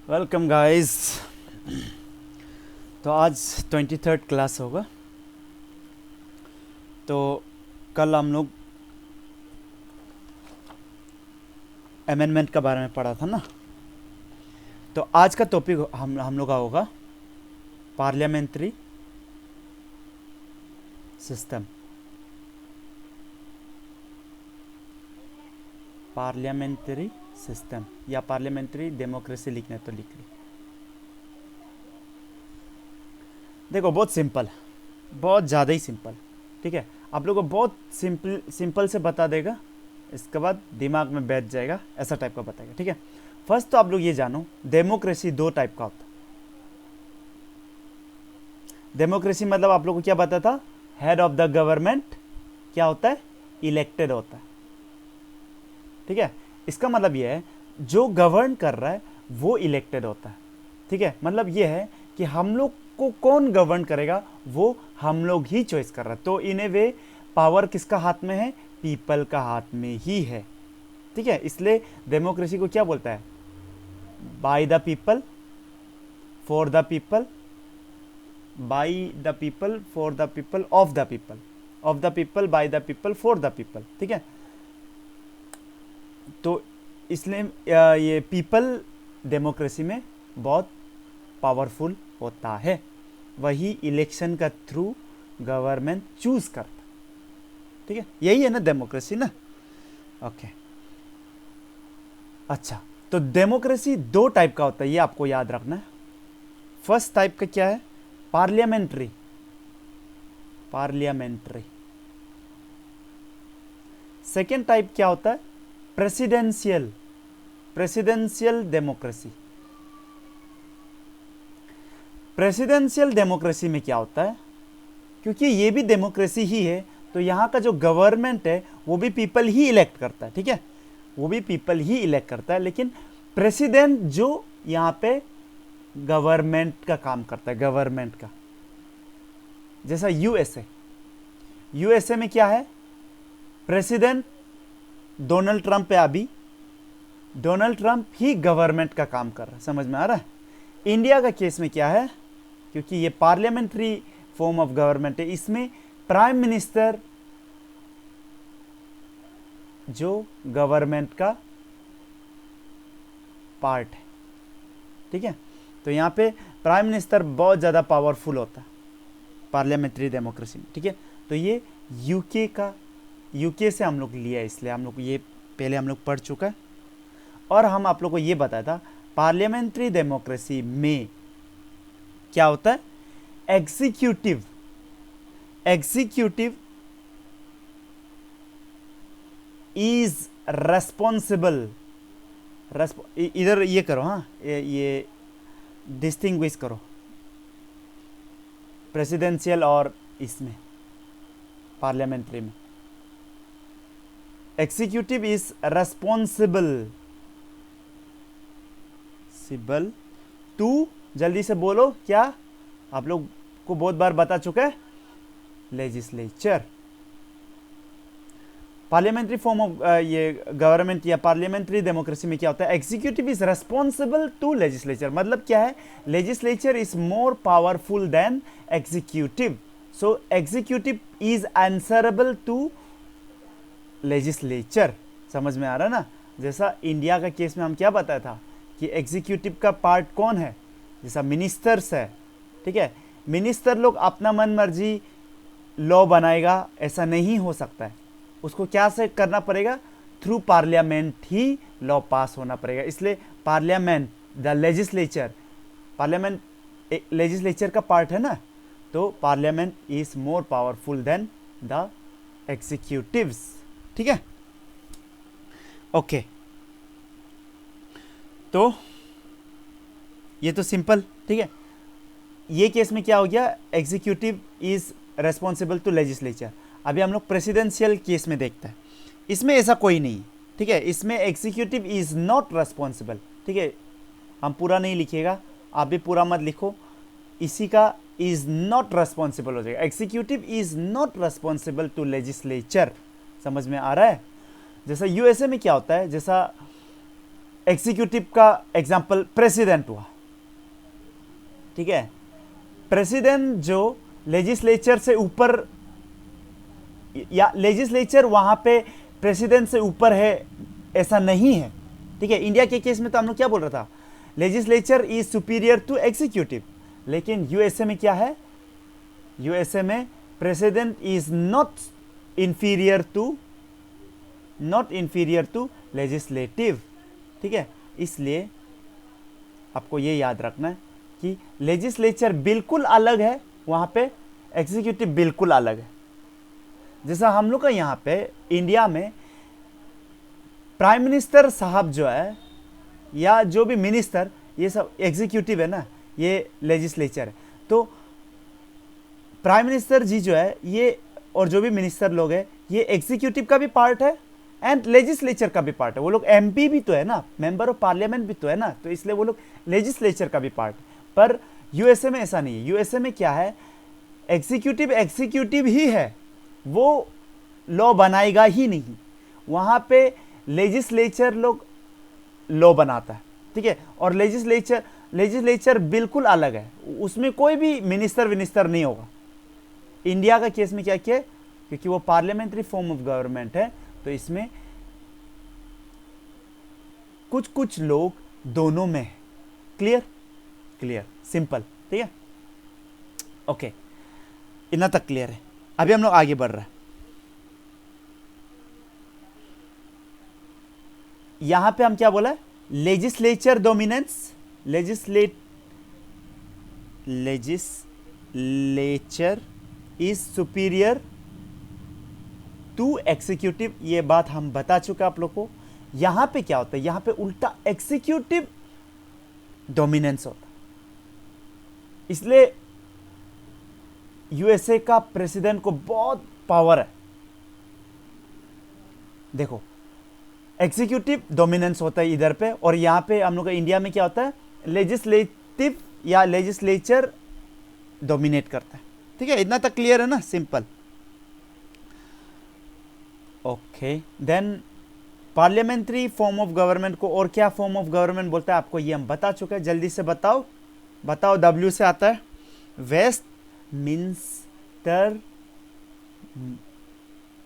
Welcome guys. तो आज 23rd class होगा। तो कल हम लोग अमेंडमेंट के बारे में पढ़ा था ना। तो आज का टॉपिक हम लोग का होगा पार्लियामेंट्री सिस्टम। पार्लियामेंट्री सिस्टम या पार्लियामेंट्री डेमोक्रेसी लिखना तो लिख ली। देखो बहुत सिंपल है, बहुत ज़्यादा ही सिंपल। ठीक है, आप लोगों को बहुत सिंपल से बता देगा, इसके बाद दिमाग में बैठ जाएगा, ऐसा टाइप का बताएगा। ठीक है, फर्स्ट तो आप लोग ये जानो डेमोक्रेसी दो टाइप का होता है। डेमोक्रेसी मतलब आप लोग को क्या पता था, हेड ऑफ द गवर्नमेंट क्या होता है, इलेक्टेड होता है। ठीक है, इसका मतलब ये है जो गवर्न कर रहा है वो इलेक्टेड होता है। ठीक है, मतलब ये है कि हम लोग को कौन गवर्न करेगा वो हम लोग ही चॉइस कर रहा है। तो इन ए वे पावर किसका हाथ में है, पीपल का हाथ में ही है। ठीक है, इसलिए डेमोक्रेसी को क्या बोलता है, by the people for the people, by the people for the people, of the people, of the people, by the people, for the people. ठीक है, तो इसलिए ये पीपल डेमोक्रेसी में बहुत पावरफुल होता है, वही इलेक्शन का थ्रू गवर्नमेंट चूज करता। ठीक है, यही है ना डेमोक्रेसी ना। ओके, अच्छा, तो डेमोक्रेसी दो टाइप का होता है, ये आपको याद रखना है। फर्स्ट टाइप का क्या है, पार्लियामेंट्री। पार्लियामेंट्री। सेकेंड टाइप क्या होता है, presidential. Presidential democracy. Presidential democracy में क्या होता है, क्योंकि ये भी डेमोक्रेसी ही है, तो यहाँ का जो गवर्नमेंट है वो भी पीपल ही इलेक्ट करता है। ठीक है, वो भी पीपल ही इलेक्ट करता है, लेकिन प्रेसिडेंट जो यहाँ पे गवर्नमेंट का काम करता है, गवर्नमेंट का। जैसा यूएसए, यूएसए में क्या है, प्रेसिडेंट डोनाल्ड ट्रंप है, अभी डोनाल्ड ट्रंप ही गवर्नमेंट का काम कर रहा है। समझ में आ रहा है। इंडिया का केस में क्या है, क्योंकि ये पार्लियामेंट्री फॉर्म ऑफ गवर्नमेंट है, इसमें प्राइम मिनिस्टर जो गवर्नमेंट का पार्ट है। ठीक है, तो यहाँ पे प्राइम मिनिस्टर बहुत ज़्यादा पावरफुल होता है पार्लियामेंट्री डेमोक्रेसी में। ठीक है, तो ये यूके का, यूके से हम लोग लिया है, इसलिए हम लोग ये पहले हम लोग पढ़ चुका है। और हम आप लोग को ये बताया था पार्लियामेंट्री डेमोक्रेसी में क्या होता है, एग्जीक्यूटिव। Executive is responsible. इधर ये करो, हाँ ये डिस्टिंग्विश करो प्रेसिडेंशियल और इसमें पार्लियामेंट्री में। एग्जीक्यूटिव इज रेस्पॉन्सिबल सिबल टू, जल्दी से बोलो क्या, आप लोग को बहुत बार बता चुका है, लेजिस्लेचर। पार्लियामेंट्री फॉर्म ऑफ ये गवर्नमेंट या पार्लियामेंट्री डेमोक्रेसी में क्या होता है, executive is responsible to legislature. मतलब क्या है, legislature is more powerful than executive, so executive is answerable to legislature. समझ में आ रहा ना। जैसा इंडिया का केस में हम क्या बताया था कि एग्जीक्यूटिव का पार्ट कौन है, जैसा मिनिस्टर्स है। ठीक है, मिनिस्टर लोग अपना मन मर्जी लॉ बनाएगा, ऐसा नहीं हो सकता है। उसको क्या से करना पड़ेगा, थ्रू पार्लियामेंट ही लॉ पास होना पड़ेगा। इसलिए parliament, the legislature, parliament legislature का पार्ट है ना, तो parliament is more powerful then the executives. ठीक है, ओके, तो ये तो सिंपल। ठीक है, ये केस में क्या हो गया, executive is responsible to legislature. अभी हम लोग प्रेसिडेंशियल केस में देखते हैं, इसमें ऐसा कोई नहीं। ठीक है, इसमें एग्जीक्यूटिव इज नॉट रेस्पॉन्सिबल। ठीक है, हम पूरा नहीं लिखिएगा, आप भी पूरा मत लिखो, इसी का इज नॉट रेस्पॉन्सिबल हो जाएगा। Executive is not responsible to legislature. समझ में आ रहा है। जैसा यूएसए में क्या होता है, जैसा एग्जीक्यूटिव का एग्जांपल प्रेसिडेंट हुआ, ठीक है। प्रेसिडेंट जो लेजिस्लेचर से ऊपर, या लेजिस्लेचर वहां पे प्रेसिडेंट से ऊपर है ऐसा नहीं है, ठीक है। इंडिया के केस में तो हम लोग क्या बोल रहा था, legislature is superior to executive, लेकिन यूएसए में क्या है, यूएसए में president is not inferior to legislative, ठीक है। इसलिए आपको ये याद रखना है कि लेजिस्लेचर बिल्कुल अलग है, वहां पे एग्जीक्यूटिव बिल्कुल अलग है। जैसा हम लोग का यहाँ पे इंडिया में प्राइम मिनिस्टर साहब जो है, या जो भी मिनिस्टर, ये सब एग्जीक्यूटिव है ना, ये लेजिस्लेचर है। तो प्राइम मिनिस्टर जी जो है ये, और जो भी मिनिस्टर लोग हैं, ये एग्जीक्यूटिव का भी पार्ट है एंड लेजिस्लेचर का भी पार्ट है। वो लोग एमपी भी तो है ना, मेंबर ऑफ पार्लियामेंट भी तो है ना, तो इसलिए वो लोग लेजिस्लेचर का भी पार्ट है। पर यूएसए में ऐसा नहीं है। यूएसए में क्या है, एग्जीक्यूटिव ही है, वो लॉ बनाएगा ही नहीं, वहां पे लेजिस्लेचर लोग लॉ बनाता है, ठीक है। और लेजिस्लेचर बिल्कुल अलग है, उसमें कोई भी मिनिस्टर नहीं होगा। इंडिया का केस में क्या किया, क्योंकि वो पार्लियामेंट्री फॉर्म ऑफ गवर्नमेंट है, तो इसमें कुछ लोग दोनों में है। क्लियर सिंपल, ठीक है। ओके, इतना तक क्लियर है। अभी हम लोग आगे बढ़ रहे हैं। यहां पे हम क्या बोला, legislature dominance, legislature is superior to executive, ये बात हम बता चुके आप लोग को। यहां पे क्या होता है, यहां पे उल्टा एग्जीक्यूटिव डोमिनेंस होता है। इसलिए यूएसए का प्रेसिडेंट को बहुत पावर है। देखो, एग्जीक्यूटिव डोमिनेंस होता है इधर पे, और यहां पे हम लोग का इंडिया में क्या होता है, लेजिस्लेटिव या लेजिस्लेचर डोमिनेट करता है, ठीक है। इतना तक क्लियर है ना, simple. Okay, then parliamentary form of government को और क्या फॉर्म ऑफ गवर्नमेंट बोलता है, आपको ये हम बता चुके हैं। जल्दी से बताओ, डब्ल्यू से आता है वेस्टमिंस्टर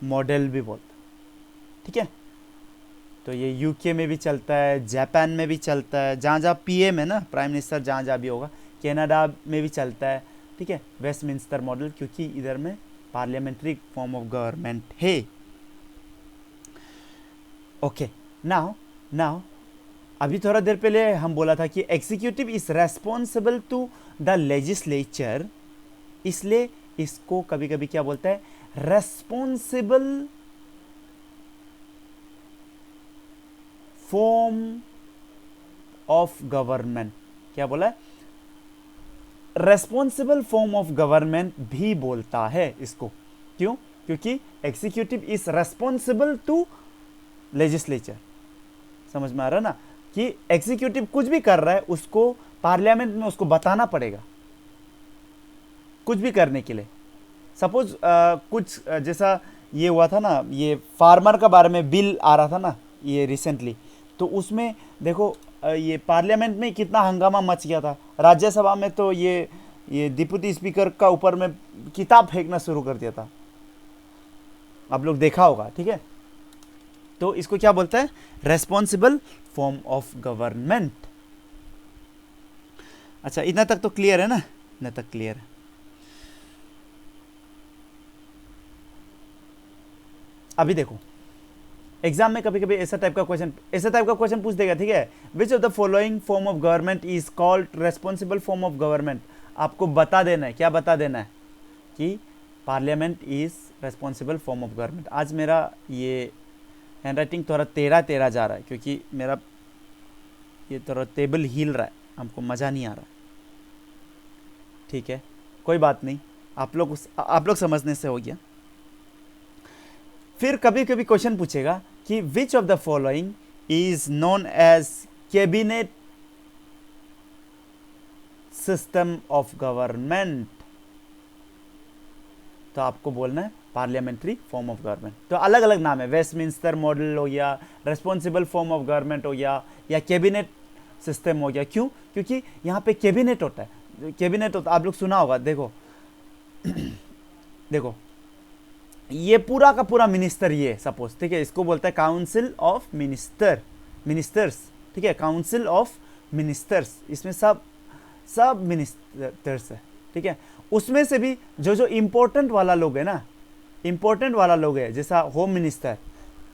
मॉडल भी बोलता है, ठीक है। तो ये यूके में भी चलता है, जापान में भी चलता है, जहाँ जहाँ पीएम है ना, प्राइम मिनिस्टर जहाँ जहाँ भी होगा, कनाडा में भी चलता है, ठीक है, वेस्टमिंस्टर मॉडल, क्योंकि इधर में पार्लियामेंट्री फॉर्म ऑफ गवर्नमेंट है। ओके, नाउ अभी थोड़ा देर पहले हम बोला था कि executive is responsible to the legislature, इसलिए इसको कभी कभी क्या बोलता है, रेस्पॉन्सिबल फॉर्म ऑफ गवर्नमेंट। क्या बोला है, रेस्पॉन्सिबल फॉर्म ऑफ गवर्नमेंट भी बोलता है इसको। क्यों, क्योंकि executive is responsible to legislature. समझ में आ रहा ना, कि एग्जीक्यूटिव कुछ भी कर रहा है, उसको पार्लियामेंट में उसको बताना पड़ेगा कुछ भी करने के लिए। सपोज कुछ जैसा ये हुआ था ना, ये फार्मर का बारे में बिल आ रहा था ना ये रिसेंटली, तो उसमें देखो ये पार्लियामेंट में कितना हंगामा मच गया था। राज्यसभा में तो ये डिप्टी स्पीकर का ऊपर में किताब फेंकना शुरू कर दिया था, आप लोग देखा होगा, ठीक है। तो इसको क्या बोलता है, रेस्पॉन्सिबल फॉर्म ऑफ गवर्नमेंट। अच्छा, इतना तक तो क्लियर है ना, इतना तक क्लियर है। अभी देखो, एग्जाम में कभी कभी ऐसा टाइप का क्वेश्चन पूछ देगा, ठीक है। विच of the following form of government is called responsible form of government. आपको बता देना है, क्या बता देना है, कि parliament is responsible form of government. आज मेरा ये हैंड राइटिंग थोड़ा तेरा जा रहा है, क्योंकि मेरा ये थोड़ा टेबल हिल रहा है, हमको मज़ा नहीं आ रहा, ठीक है। कोई बात नहीं, आप लोग समझने से हो गया। फिर कभी कभी क्वेश्चन पूछेगा कि which of the following is known as cabinet system of government. तो आपको बोलना है पार्लियामेंट्री फॉर्म ऑफ गवर्नमेंट। तो अलग अलग नाम है, वेस्टमिंस्टर मॉडल हो गया, रेस्पॉन्सिबल फॉर्म ऑफ गवर्नमेंट हो गया, या कैबिनेट सिस्टम हो गया। क्यों? क्योंकि यहाँ पे कैबिनेट होता है, कैबिनेट होता, आप लोग सुना होगा। देखो देखो ये पूरा का पूरा मिनिस्टर, ये सपोज, ठीक है, इसको बोलता है काउंसिल ऑफ मिनिस्टर्स, ठीक है, काउंसिल ऑफ मिनिस्टर्स, इसमें सब मिनिस्टर्स है, ठीक है। उसमें से भी जो जो इम्पोर्टेंट वाला लोग है ना, इम्पोर्टेंट वाला लोग है, जैसा home minister,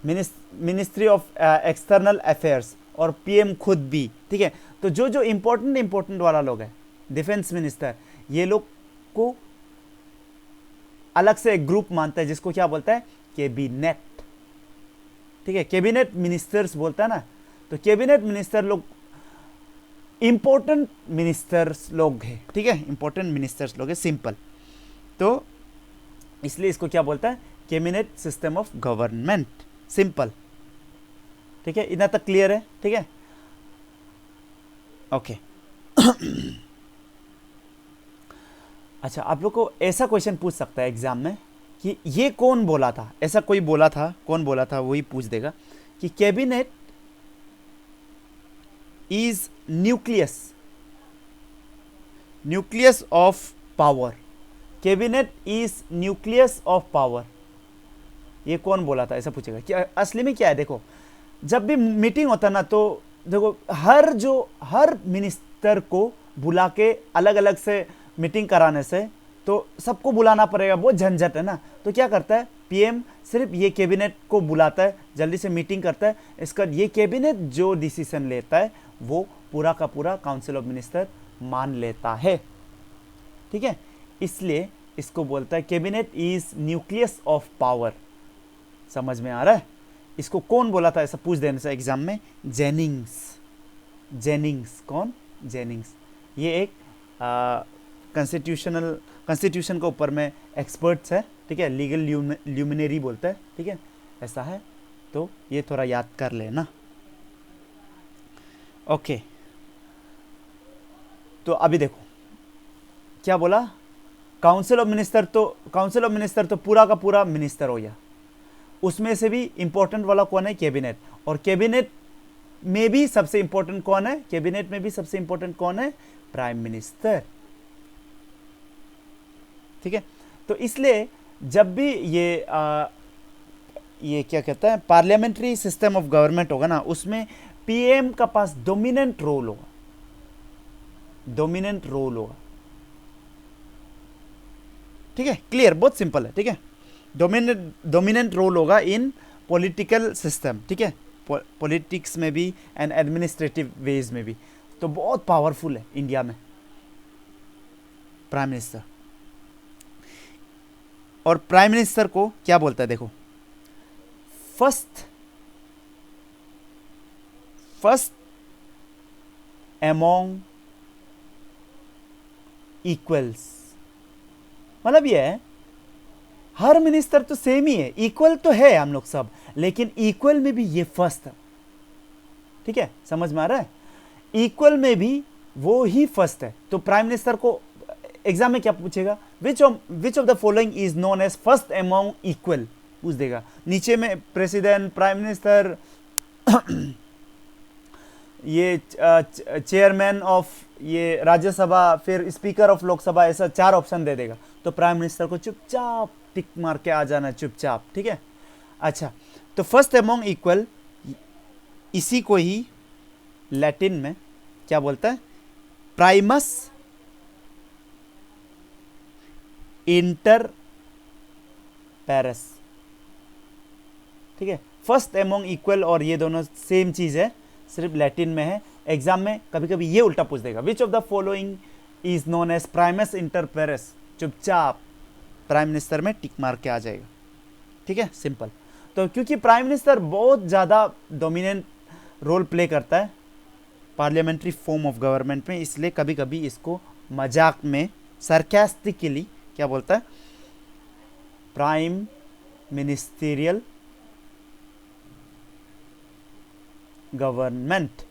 ministry of external affairs और पीएम खुद भी, ठीक है। तो जो जो इम्पोर्टेंट वाला लोग है, डिफेंस मिनिस्टर, ये लोग को अलग से एक ग्रुप मानता है, जिसको क्या बोलता है, कैबिनेट, ठीक है, कैबिनेट मिनिस्टर्स बोलता है ना। तो कैबिनेट मिनिस्टर लोग इंपॉर्टेंट मिनिस्टर्स लोग हैं, ठीक है, इंपॉर्टेंट मिनिस्टर्स लोग हैं, सिंपल। तो इसलिए इसको क्या बोलता है, cabinet system of government, simple, ठीक है। इतना तक क्लियर है, ठीक है, ओके। अच्छा, आप लोग को ऐसा क्वेश्चन पूछ सकता है एग्जाम में कि ये कौन बोला था, ऐसा कोई बोला था, कौन बोला था, वही पूछ देगा कि cabinet is nucleus of power, cabinet is nucleus of power, ये कौन बोला था, ऐसा पूछेगा। क्या असली में क्या है, देखो, जब भी मीटिंग होता ना, तो देखो हर मिनिस्टर को बुला के अलग अलग से मीटिंग कराने से तो सबको बुलाना पड़ेगा, बहुत झंझट है ना। तो क्या करता है, पीएम सिर्फ ये कैबिनेट को बुलाता है, जल्दी से मीटिंग करता है, इसका ये कैबिनेट जो डिसीजन लेता है वो पूरा का पूरा काउंसिल ऑफ मिनिस्टर मान लेता है, ठीक है। इसलिए इसको बोलता है cabinet is nucleus of power. समझ में आ रहा है? इसको कौन बोला था, ऐसा पूछ देने से एग्जाम में, जेनिंग्स। कौन? जेनिंग्स। ये एक कॉन्स्टिट्यूशन के ऊपर में एक्सपर्ट्स है, ठीक है, लीगल ल्यूमिनरी बोलता है, ठीक है, ऐसा है। तो ये थोड़ा याद कर लेना, ओके। तो अभी देखो क्या बोला, काउंसिल ऑफ मिनिस्टर तो पूरा का पूरा मिनिस्टर हो गया। उसमें से भी इंपॉर्टेंट वाला कौन है, कैबिनेट। और कैबिनेट में भी सबसे इंपॉर्टेंट कौन है, कैबिनेट में भी सबसे इंपॉर्टेंट कौन है, प्राइम मिनिस्टर, ठीक है। तो इसलिए जब भी ये क्या कहता है, पार्लियामेंट्री सिस्टम ऑफ गवर्नमेंट होगा ना, उसमें पीएम का पास डोमिनेंट रोल होगा, ठीक है, क्लियर, बहुत सिंपल है, ठीक है। डोमिनेंट रोल होगा इन पॉलिटिकल सिस्टम, ठीक है, पॉलिटिक्स में भी एंड एडमिनिस्ट्रेटिव वेज में भी। तो बहुत पावरफुल है इंडिया में प्राइम मिनिस्टर। और प्राइम मिनिस्टर को क्या बोलता है, देखो, फर्स्ट अमोंग इक्वल्स। मतलब ये है, हर मिनिस्टर तो सेम ही है, इक्वल तो है हम लोग सब, लेकिन इक्वल में भी ये फर्स्ट है, ठीक है, समझ में आ रहा है? इक्वल में भी वो ही फर्स्ट है। तो प्राइम मिनिस्टर को एग्जाम में क्या पूछेगा, which of the following is known as first among equal, पूछ देगा। नीचे में प्रेसिडेंट, प्राइम मिनिस्टर, ये चेयरमैन ऑफ ये राज्यसभा, फिर स्पीकर ऑफ लोकसभा, ऐसा 4 ऑप्शन दे देगा। तो प्राइम मिनिस्टर को चुपचाप टिक मार के आ जाना, चुपचाप, ठीक है। अच्छा, तो फर्स्ट अमोंग इक्वल, इसी को ही लैटिन में क्या बोलता है, प्राइमस इंटर पैरस, ठीक है। फर्स्ट अमोंग इक्वल और ये दोनों सेम चीज है, सिर्फ लैटिन में है। एग्जाम में कभी कभी ये उल्टा पूछ देगा, which of the following is known as primus inter pares, चुपचाप प्राइम मिनिस्टर में टिक मार के आ जाएगा, ठीक है, सिंपल। तो क्योंकि प्राइम मिनिस्टर बहुत ज़्यादा डोमिनेंट रोल प्ले करता है पार्लियामेंट्री फॉर्म ऑफ गवर्नमेंट में, इसलिए कभी कभी इसको मजाक में सरकास्टिकली क्या बोलता है, प्राइम मिनिस्टीरियल गवर्नमेंट।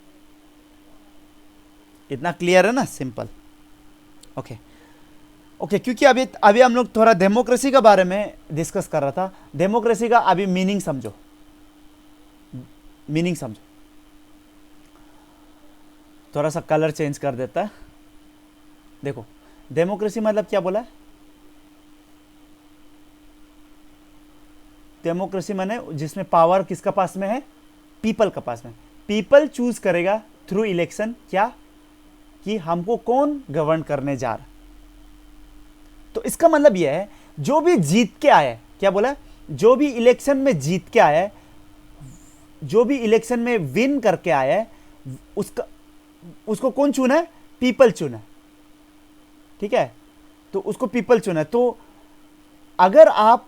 इतना क्लियर है ना, सिंपल, ओके। ओके, क्योंकि अभी अभी हम लोग थोड़ा डेमोक्रेसी के बारे में डिस्कस कर रहा था। डेमोक्रेसी का अभी मीनिंग समझो, मीनिंग समझो। थोड़ा सा कलर चेंज कर देता है। देखो, डेमोक्रेसी मतलब क्या बोला है? डेमोक्रेसी माने जिसमें पावर किसका पास में है? पीपल का पास में। पीपल चूज करेगा थ्रू इलेक्शन क्या, कि हमको कौन गवर्न करने जा रहा। तो इसका मतलब यह है, जो भी जीत के आया है, क्या बोला है? जो भी इलेक्शन में जीत के आया है, जो भी इलेक्शन में विन करके आया है, उसको कौन चुना है? पीपल चुना है। ठीक है, तो उसको पीपल चुना है। तो अगर आप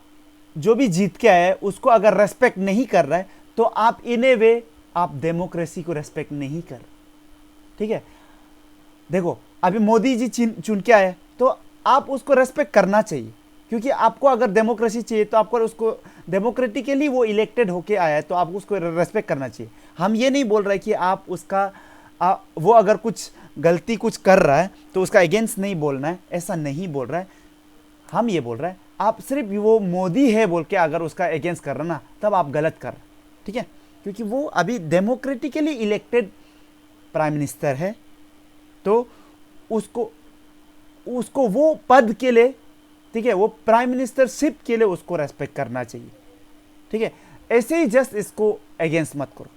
जो भी जीत के आया है उसको अगर रेस्पेक्ट नहीं कर रहा है, तो आप इन ए वे आप डेमोक्रेसी को रेस्पेक्ट नहीं कर। ठीक है, देखो अभी मोदी जी चुन के आए, तो आप उसको रेस्पेक्ट करना चाहिए, क्योंकि आपको अगर डेमोक्रेसी चाहिए तो आपको उसको डेमोक्रेटिकली वो इलेक्टेड होके आया है, तो आपको उसको रेस्पेक्ट करना चाहिए। हम ये नहीं बोल रहे कि आप उसका वो अगर कुछ गलती कुछ कर रहा है तो उसका अगेंस्ट नहीं बोलना है, ऐसा नहीं बोल रहा है। हम ये बोल रहे हैं आप सिर्फ वो मोदी है बोल के अगर उसका अगेंस्ट कर रहे ना, तब आप गलत कर रहे। ठीक है, क्योंकि वो अभी डेमोक्रेटिकली इलेक्टेड प्राइम मिनिस्टर है, तो उसको वो पद के लिए, ठीक है, वो प्राइम मिनिस्टरशिप के लिए उसको रेस्पेक्ट करना चाहिए। ठीक है, ऐसे ही जस्ट इसको अगेंस्ट मत करो।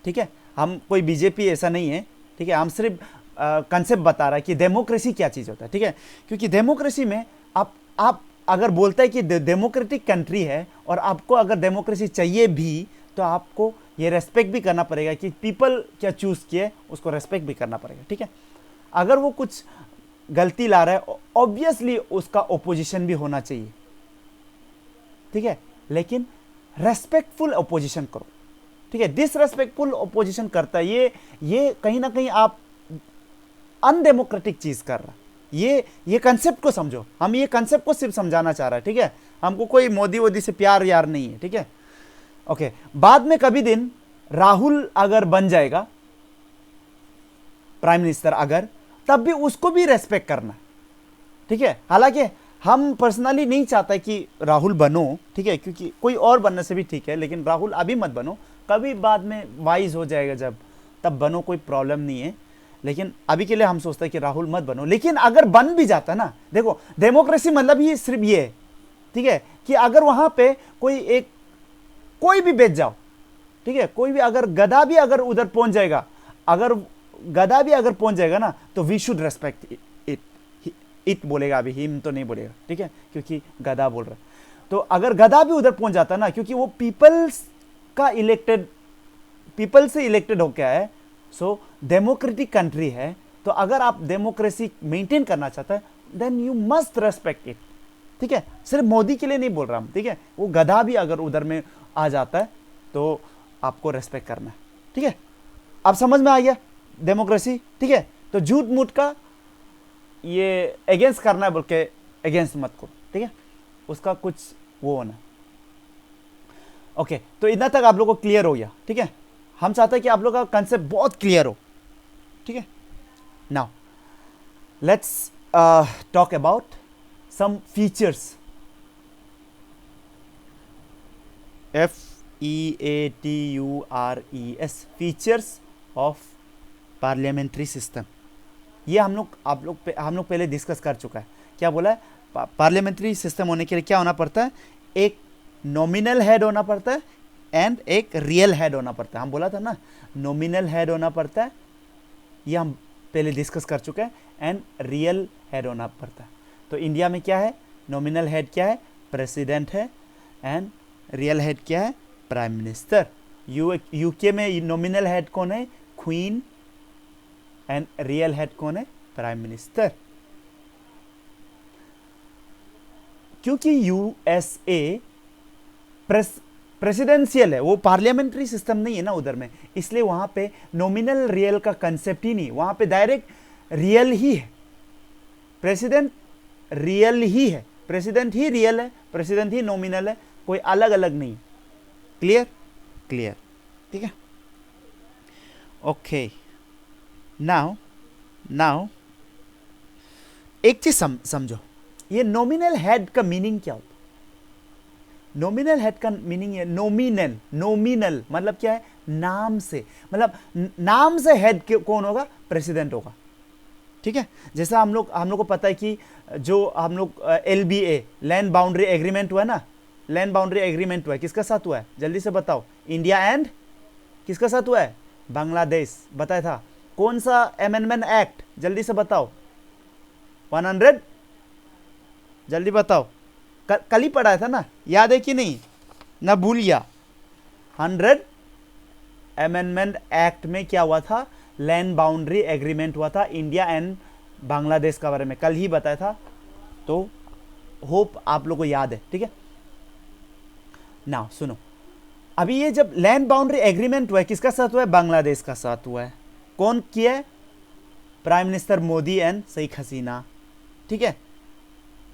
ठीक है, हम कोई बीजेपी ऐसा नहीं है। ठीक है, हम सिर्फ कंसेप्ट बता रहा है कि डेमोक्रेसी क्या चीज़ होता है। ठीक है, क्योंकि डेमोक्रेसी में आप अगर बोलता है कि डेमोक्रेटिक कंट्री है और आपको अगर डेमोक्रेसी चाहिए भी, तो आपको ये रेस्पेक्ट भी करना पड़ेगा कि पीपल क्या चूज किए, उसको रेस्पेक्ट भी करना पड़ेगा। ठीक है, अगर वो कुछ गलती ला रहा है, ऑब्वियसली उसका ओपोजिशन भी होना चाहिए। ठीक है, लेकिन रेस्पेक्टफुल ओपोजिशन करो। ठीक है, डिसरेस्पेक्टफुल ओपोजिशन करता है, ये कहीं ना कहीं आप अनडेमोक्रेटिक चीज कर रहा है। ये कंसेप्ट को समझो, हम ये कंसेप्ट को सिर्फ समझाना चाह रहा है। ठीक है, हमको कोई मोदी वोदी से प्यार यार नहीं है। ठीक है, ओके, बाद में कभी दिन राहुल अगर बन जाएगा प्राइम मिनिस्टर अगर, तब भी उसको भी रेस्पेक्ट करना। ठीक है, हालांकि हम पर्सनली नहीं चाहता कि राहुल बनो। ठीक है, क्योंकि कोई और बनने से भी ठीक है, लेकिन राहुल अभी मत बनो, कभी बाद में वाइज हो जाएगा जब, तब बनो, कोई प्रॉब्लम नहीं है। लेकिन अभी के लिए हम सोचते हैं कि राहुल मत बनो। लेकिन अगर बन भी जाता ना, देखो डेमोक्रेसी मतलब ही सिर्फ ये है, ठीक है, कि अगर वहां पे कोई भी बेच जाओ, ठीक है, कोई भी अगर गधा भी अगर उधर पहुंच जाएगा, अगर गधा भी अगर पहुंच जाएगा ना, तो वी शुड रेस्पेक्ट इट बोलेगा, अभी हिम तो नहीं बोलेगा। ठीक है, क्योंकि गधा बोल रहा है। तो अगर गधा भी उधर पहुंच जाता ना, क्योंकि वो पीपल से इलेक्टेड हो क्या है, सो डेमोक्रेटिक कंट्री है, तो अगर आप डेमोक्रेसी मेंटेन करना चाहते हैं, then you must respect it. ठीक है, सिर्फ मोदी के लिए नहीं बोल रहा हम। ठीक है, वो गधा भी अगर उधर में आ जाता है तो आपको रेस्पेक्ट करना है। ठीक है, अब समझ में आ गया डेमोक्रेसी। ठीक है, तो झूठ मूठ का ये अगेंस्ट करना है बोल के अगेंस्ट मत करो। ठीक है, उसका कुछ वो होना। ओके, तो इतना तक आप लोगों को क्लियर हो गया। ठीक है, हम चाहते हैं कि आप लोगों का कंसेप्ट बहुत क्लियर हो। ठीक है, now let's talk about some features, FEATURES, features of parliamentary system. ये हम लोग पहले डिस्कस कर चुका है। क्या बोला है? पार्लियामेंट्री सिस्टम होने के लिए क्या होना पड़ता है? एक नॉमिनल हेड होना पड़ता है एंड एक रियल हेड होना पड़ता है। हम बोला था ना, नॉमिनल हेड होना पड़ता है, ये हम पहले डिस्कस कर चुके हैं, एंड रियल हेड होना पड़ता है। तो इंडिया में क्या है? नॉमिनल हेड क्या है? प्रेसिडेंट है, एंड रियल हेड क्या है? Prime minister. यूके में नॉमिनल हेड कौन है? क्वीन, एंड रियल हेड कौन है? Prime minister. क्योंकि यूएसए प्रेसिडेंशियल है, वो पार्लियामेंट्री सिस्टम नहीं है ना उधर में, इसलिए वहां पे नॉमिनल रियल का कंसेप्ट ही नहीं, वहां पे डायरेक्ट रियल ही है। प्रेसिडेंट रियल ही है, प्रेसिडेंट ही रियल है, प्रेसिडेंट ही नॉमिनल है, कोई अलग अलग नहीं। क्लियर? क्लियर, ठीक है। ओके, नाउ एक चीज समझो, ये नॉमिनल हेड का मीनिंग क्या होता है? नॉमिनल हेड का मीनिंग है नॉमिनल, नॉमिनल मतलब क्या है? नाम से, मतलब नाम से हेड कौन होगा? प्रेसिडेंट होगा, ठीक है। जैसा हम लोग को पता है कि जो हम लोग LBA लैंड बाउंड्री एग्रीमेंट हुआ ना, लैंड बाउंड्री एग्रीमेंट हुआ है, किसका साथ हुआ है? जल्दी से बताओ। इंडिया एंड किसका साथ हुआ है? बांग्लादेश। बताया था। कौन सा अमेंडमेंट एक्ट? जल्दी से बताओ। 100, जल्दी बताओ। कल ही पढ़ाया था ना, याद है कि नहीं? ना भूल गया। 100 अमेंडमेंट एक्ट में क्या हुआ था? लैंड बाउंड्री एग्रीमेंट हुआ था इंडिया एंड बांग्लादेश का बारे में, कल ही बताया था। तो होप आप लोगों को याद है, ठीक है ना। सुनो, अभी ये जब लैंड बाउंड्री एग्रीमेंट हुआ है, किसका साथ हुआ है? बांग्लादेश का साथ हुआ है। कौन किया है? Prime minister Modi and Sheikh Hasina, ठीक है।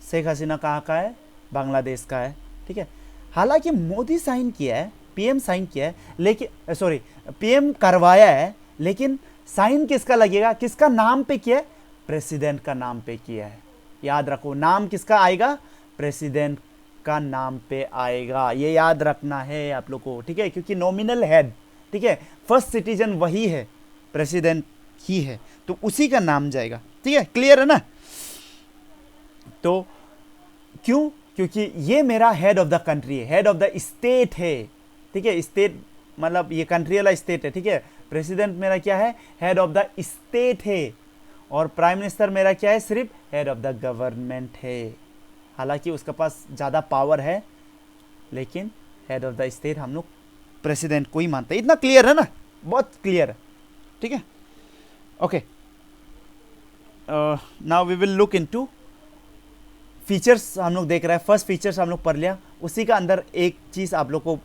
शेख हसीना कहाँ का है? बांग्लादेश का है, ठीक है। हालांकि मोदी साइन किया है, PM साइन किया है, लेकिन सॉरी PM करवाया है, लेकिन साइन किसका लगेगा? किसका नाम पे किया है? प्रेसिडेंट का नाम पे किया है। याद रखो, नाम किसका आएगा? प्रेसिडेंट का नाम पे आएगा, ये याद रखना है आप लोग को, ठीक है। क्योंकि नॉमिनल हेड, ठीक है, फर्स्ट सिटीजन वही है, प्रेसिडेंट ही है, तो उसी का नाम जाएगा, ठीक है। क्लियर है ना? तो क्यों? क्योंकि ये मेरा हेड ऑफ द कंट्री है, हेड ऑफ द स्टेट है, ठीक है। स्टेट मतलब ये कंट्री वाला स्टेट है, ठीक है। प्रेसिडेंट मेरा क्या है? हेड ऑफ द स्टेट है। और प्राइम मिनिस्टर मेरा क्या है? सिर्फ हेड ऑफ द गवर्नमेंट है। हालांकि उसके पास ज़्यादा पावर है, लेकिन हेड ऑफ द स्टेट हम लोग प्रेसिडेंट को ही मानते हैं। इतना क्लियर है ना? बहुत क्लियर है, ठीक है। Okay, now we will look into features. हम लोग देख रहे हैं, फर्स्ट फीचर्स हम लोग पढ़ लिया। उसी का अंदर एक चीज़ आप लोग को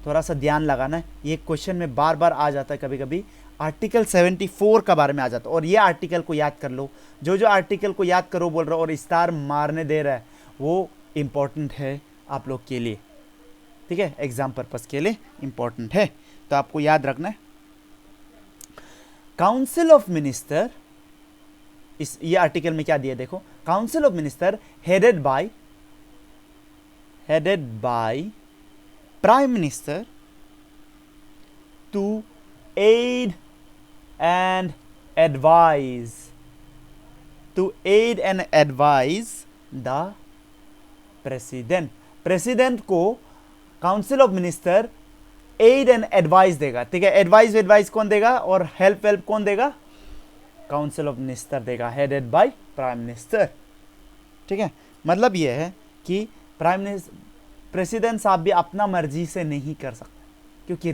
थोड़ा सा ध्यान लगाना है, ये क्वेश्चन में बार बार आ जाता है कभी कभी। आर्टिकल 74 का बारे में आ जाता है, और ये आर्टिकल को याद कर लो। जो आर्टिकल को याद करो बोल रहा है और स्टार मारने दे रहा है, वो इम्पोर्टेंट है आप लोग के लिए, ठीक है। एग्जाम पर्पस के लिए इम्पोर्टेंट है, तो आपको याद रखना है। काउंसिल ऑफ मिनिस्टर, इस ये आर्टिकल में क्या दिया देखो। Council of minister headed by prime minister to aid and advise the president. President को council of minister aid and advice देगा, ठीक है। एडवाइस कौन देगा और हेल्प कौन देगा? काउंसिल ऑफ मिनिस्टर देगा, हेडेड बाय प्राइम मिनिस्टर, ठीक है। मतलब यह है कि प्रेसिडेंट साहब भी अपना मर्जी से नहीं कर सकते, क्योंकि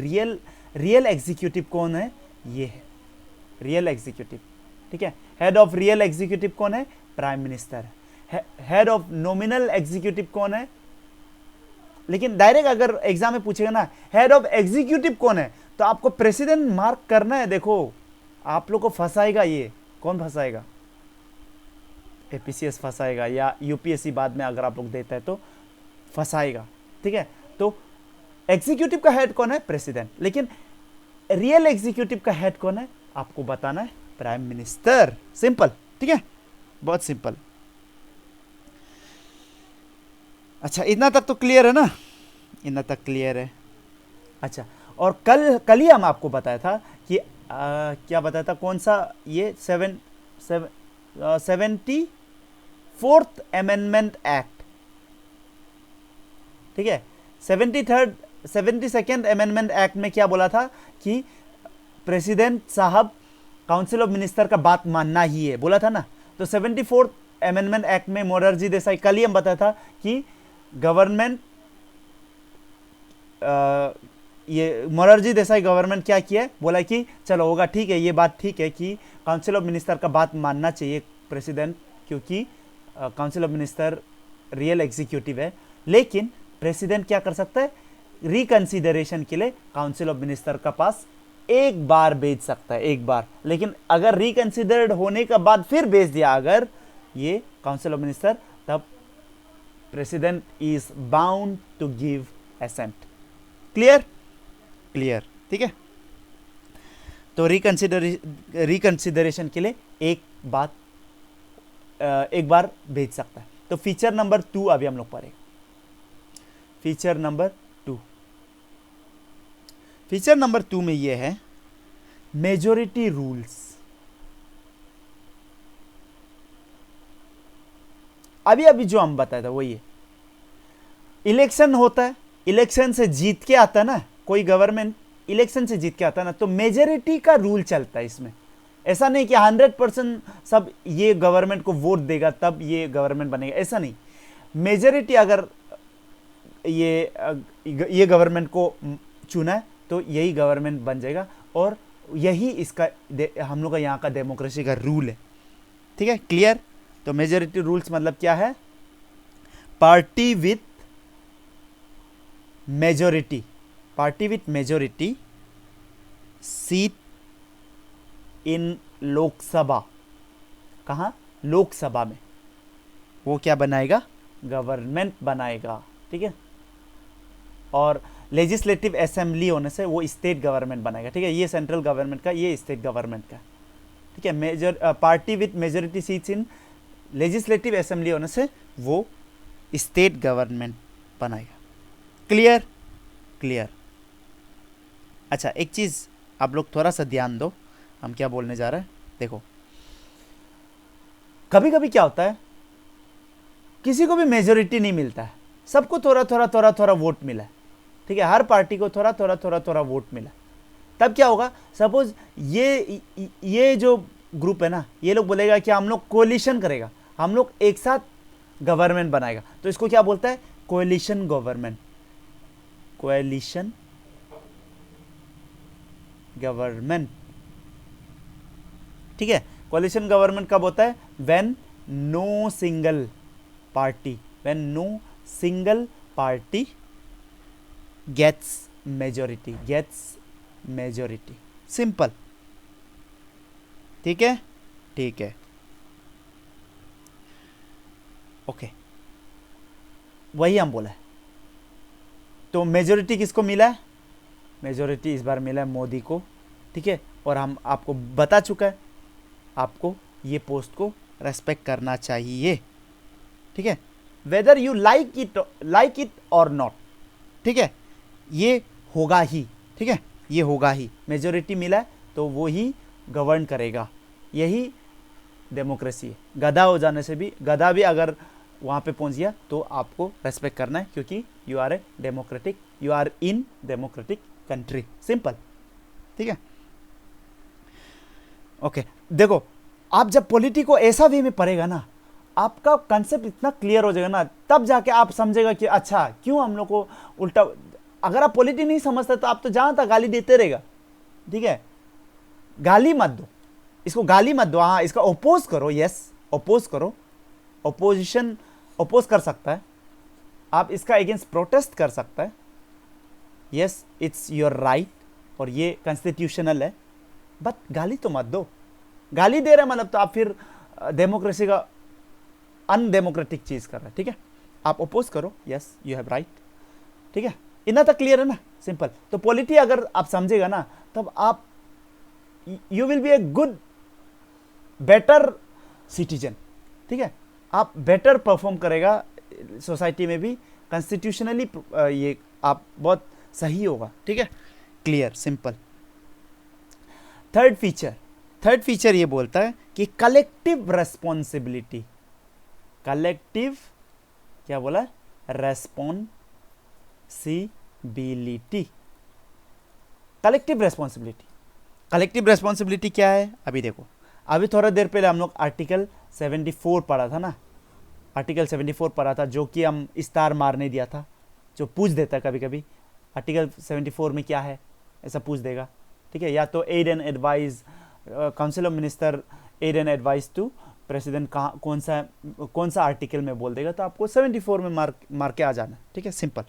रियल एग्जीक्यूटिव कौन है? ये है रियल एग्जीक्यूटिव, ठीक है। हेड ऑफ रियल एग्जीक्यूटिव कौन है? प्राइम मिनिस्टर है। हेड ऑफ नॉमिनल एग्जीक्यूटिव कौन है? लेकिन डायरेक्ट अगर एग्जाम में पूछेगा ना हेड ऑफ एग्जीक्यूटिव कौन है, तो आपको प्रेसिडेंट मार्क करना है। देखो, आप लोग को फंसाएगा ये। कौन फंसाएगा? APCS फंसाएगा, या UPSC बाद में अगर आप लोग देता है तो फंसाएगा, ठीक है। तो एग्जीक्यूटिव का हेड कौन है? प्रेसिडेंट। लेकिन रियल एग्जीक्यूटिव का हेड कौन है? आपको बताना है, प्राइम मिनिस्टर। सिंपल, ठीक है, बहुत सिंपल। अच्छा, इतना तक तो क्लियर है ना? इतना तक क्लियर है। अच्छा, और कल ही हम आपको बताया था कि क्या बताया था? कौन सा? ये 74th अमेंडमेंट एक्ट, ठीक है। 72nd अमेंडमेंट एक्ट में क्या बोला था कि प्रेसिडेंट साहब काउंसिल ऑफ मिनिस्टर का बात मानना ही है, बोला था ना। तो 74th अमेंडमेंट एक्ट में मोरारजी देसाई, कल ही हम बताया था कि गवर्नमेंट, ये मोरारजी देसाई गवर्नमेंट क्या किया है? बोला कि चलो होगा, ठीक है, ये बात ठीक है कि काउंसिल ऑफ मिनिस्टर का बात मानना चाहिए प्रेसिडेंट, क्योंकि council of minister real executive है। लेकिन प्रेसिडेंट क्या कर सकता है? रिकंसिडरेशन के लिए काउंसिल ऑफ मिनिस्टर का पास एक बार भेज सकता है, एक बार। लेकिन अगर रिकंसिडर्ड होने का बाद फिर भेज दिया अगर ये काउंसिल ऑफ मिनिस्टर, तब president is bound to give assent. Clear? Clear, ठीक है। तो रिकंसिडरेशन के लिए एक बात एक बार भेज सकता है। तो फीचर नंबर 2 अभी हम लोग पढ़ेंगे। फीचर नंबर 2, फीचर नंबर 2 में ये है मेजॉरिटी रूल्स। अभी अभी जो हम बताया था वही है। इलेक्शन होता है, इलेक्शन से जीत के आता है ना, कोई गवर्नमेंट इलेक्शन से जीत के आता है ना, तो मेजॉरिटी का रूल चलता है इसमें। ऐसा नहीं कि 100% सब ये गवर्नमेंट को वोट देगा तब ये गवर्नमेंट बनेगा, ऐसा नहीं। मेजॉरिटी अगर ये गवर्नमेंट को चुना है तो यही गवर्नमेंट बन जाएगा, और यही इसका हम लोग का यहाँ का डेमोक्रेसी का रूल है। ठीक है, क्लियर। तो मेजॉरिटी रूल्स मतलब क्या है? Party with majority, party with majority seat in Lok Sabha, कहाँ? लोकसभा में, वो क्या बनाएगा? गवर्नमेंट बनाएगा। ठीक है, और लेजिस्लेटिव असेंबली होने से वो स्टेट गवर्नमेंट बनाएगा। ठीक है, ये सेंट्रल गवर्नमेंट का, ये स्टेट गवर्नमेंट का। ठीक है, party with majority seats in legislative assembly होने से वो स्टेट गवर्नमेंट बनाएगा। क्लियर? क्लियर। अच्छा, एक चीज़ आप लोग थोड़ा सा ध्यान दो, हम क्या बोलने जा रहे हैं। देखो, कभी कभी क्या होता है, किसी को भी मेजॉरिटी नहीं मिलता है, सबको थोड़ा थोड़ा थोड़ा थोड़ा वोट मिला है। ठीक है, हर पार्टी को थोड़ा थोड़ा थोड़ा थोड़ा वोट मिला। तब क्या होगा? सपोज ये जो ग्रुप है ना, ये लोग बोलेगा कि हम लोग कोलिशन करेगा, हम लोग एक साथ गवर्नमेंट बनाएगा, तो इसको क्या बोलता है? Coalition government. Coalition government. ठीक है, कोलिशन गवर्नमेंट कब होता है? When no single party, when no single party gets majority, gets majority. Simple. ठीक है, ठीक है, ओके, वही हम बोला है। तो मेजॉरिटी किसको मिला है? मेजॉरिटी इस बार मिला है मोदी को। ठीक है, और हम आपको बता चुका है, आपको ये पोस्ट को रेस्पेक्ट करना चाहिए। ठीक है, वेदर यू लाइक इट और नॉट। ठीक है, ये होगा ही। ठीक है, ये होगा ही। मेजॉरिटी मिला है तो वो ही गवर्न करेगा, यही डेमोक्रेसी है। गधा हो जाने से भी, गधा भी अगर वहाँ पे पहुँच गया तो आपको रेस्पेक्ट करना है, क्योंकि you are a democratic, you are in democratic country. Simple. ठीक है, ओके। देखो, आप जब पॉलिटी को ऐसा वे में पढ़ेगा ना, आपका कंसेप्ट इतना क्लियर हो जाएगा ना, तब जाके आप समझेगा कि अच्छा क्यों हम लोग को उल्टा। अगर आप पॉलिटी नहीं समझते तो आप तो जहां तक गाली देते रहेगा। ठीक है, गाली मत दो, इसको गाली मत दो। हाँ, इसका ओपोज करो। यस, ओपोज करो। ओपोजिशन ओपोज कर सकता है, आप इसका अगेंस्ट प्रोटेस्ट कर सकता है। यस, इट्स योर राइट, और ये कॉन्स्टिट्यूशनल है, बट गाली तो मत दो। गाली दे रहे मतलब तो आप फिर डेमोक्रेसी का अनडेमोक्रेटिक चीज कर रहे हैं। ठीक है, आप ओपोज करो। Yes, you have right. ठीक है, इतना तक क्लियर है ना? सिंपल। तो पॉलिटी अगर आप समझेगा ना, तब आप you will be a good better citizen. ठीक है, आप बेटर परफॉर्म करेगा सोसाइटी में भी, कॉन्स्टिट्यूशनली ये आप बहुत सही होगा। ठीक है, क्लियर, सिंपल। थर्ड फीचर ये बोलता है कि कलेक्टिव रेस्पॉन्सिबिलिटी, कलेक्टिव क्या बोला? Responsibility. Collective responsibility, collective responsibility क्या है? अभी देखो, अभी थोड़ा देर पहले हम लोग आर्टिकल 74 पढ़ा था ना, आर्टिकल 74 पढ़ा था, जो कि हम स्टार मारने दिया था, जो पूछ देता है कभी कभी आर्टिकल 74 में क्या है, ऐसा पूछ देगा। ठीक है, या तो aid and advice, council of minister aid and advice to president, कहाँ कौन सा आर्टिकल में बोल देगा, तो आपको 74 में मार के आ जाना। ठीक है, सिंपल।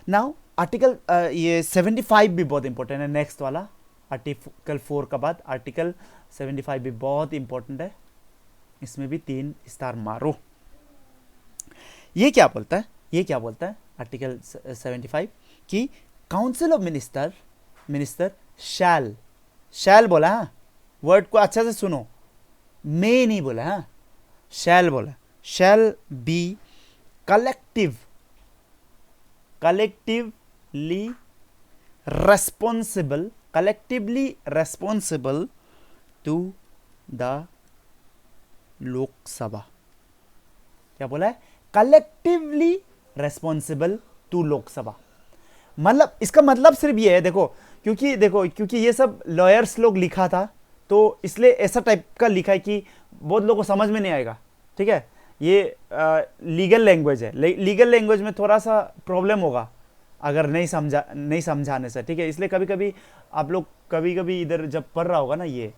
नाउ आर्टिकल ये 75 भी बहुत इंपॉर्टेंट है, नेक्स्ट वाला आर्टिकल 4 का बाद आर्टिकल 75 भी बहुत इंपॉर्टेंट है, इसमें भी 3 स्टार मारो। ये क्या बोलता है? ये क्या बोलता है आर्टिकल 75 कि काउंसिल ऑफ मिनिस्टर शैल बोला। हाँ, वर्ड को अच्छा से सुनो, मे नहीं बोला। हाँ, शैल बोला, shall be collectively responsible to the Lok Sabha. क्या बोला है? Collectively responsible to Lok Sabha. मतलब इसका मतलब सिर्फ ये है, क्योंकि ये सब लॉयर्स लोग लिखा था, तो इसलिए ऐसा टाइप का लिखा है कि बहुत लोगों को समझ में नहीं आएगा। ठीक है, ये लीगल लैंग्वेज है, लीगल लैंग्वेज में थोड़ा सा प्रॉब्लम होगा अगर नहीं समझाने से। ठीक है, इसलिए कभी कभी आप लोग कभी इधर जब पढ़ रहा होगा ना, ये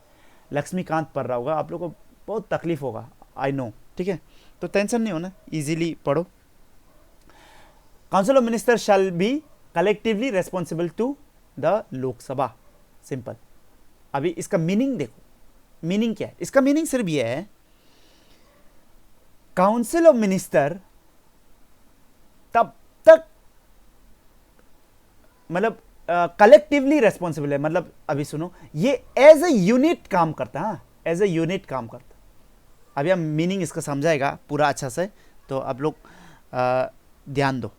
लक्ष्मीकांत पढ़ रहा होगा, आप लोग को बहुत तकलीफ होगा, आई नो। ठीक है, तो टेंशन नहीं होना, इजीली पढ़ो। Council of minister shall be collectively responsible to the Lok Sabha. Simple. अभी इसका मीनिंग देखो, मीनिंग क्या है? इसका मीनिंग सिर्फ यह है, काउंसिल ऑफ मिनिस्टर तब तक मतलब कलेक्टिवली रेस्पॉन्सिबल है, मतलब अभी सुनो, ये एज ए यूनिट काम करता है, एज ए यूनिट काम करता है। अभी हम मीनिंग इसका समझाएगा पूरा अच्छा से, तो आप लोग ध्यान दो।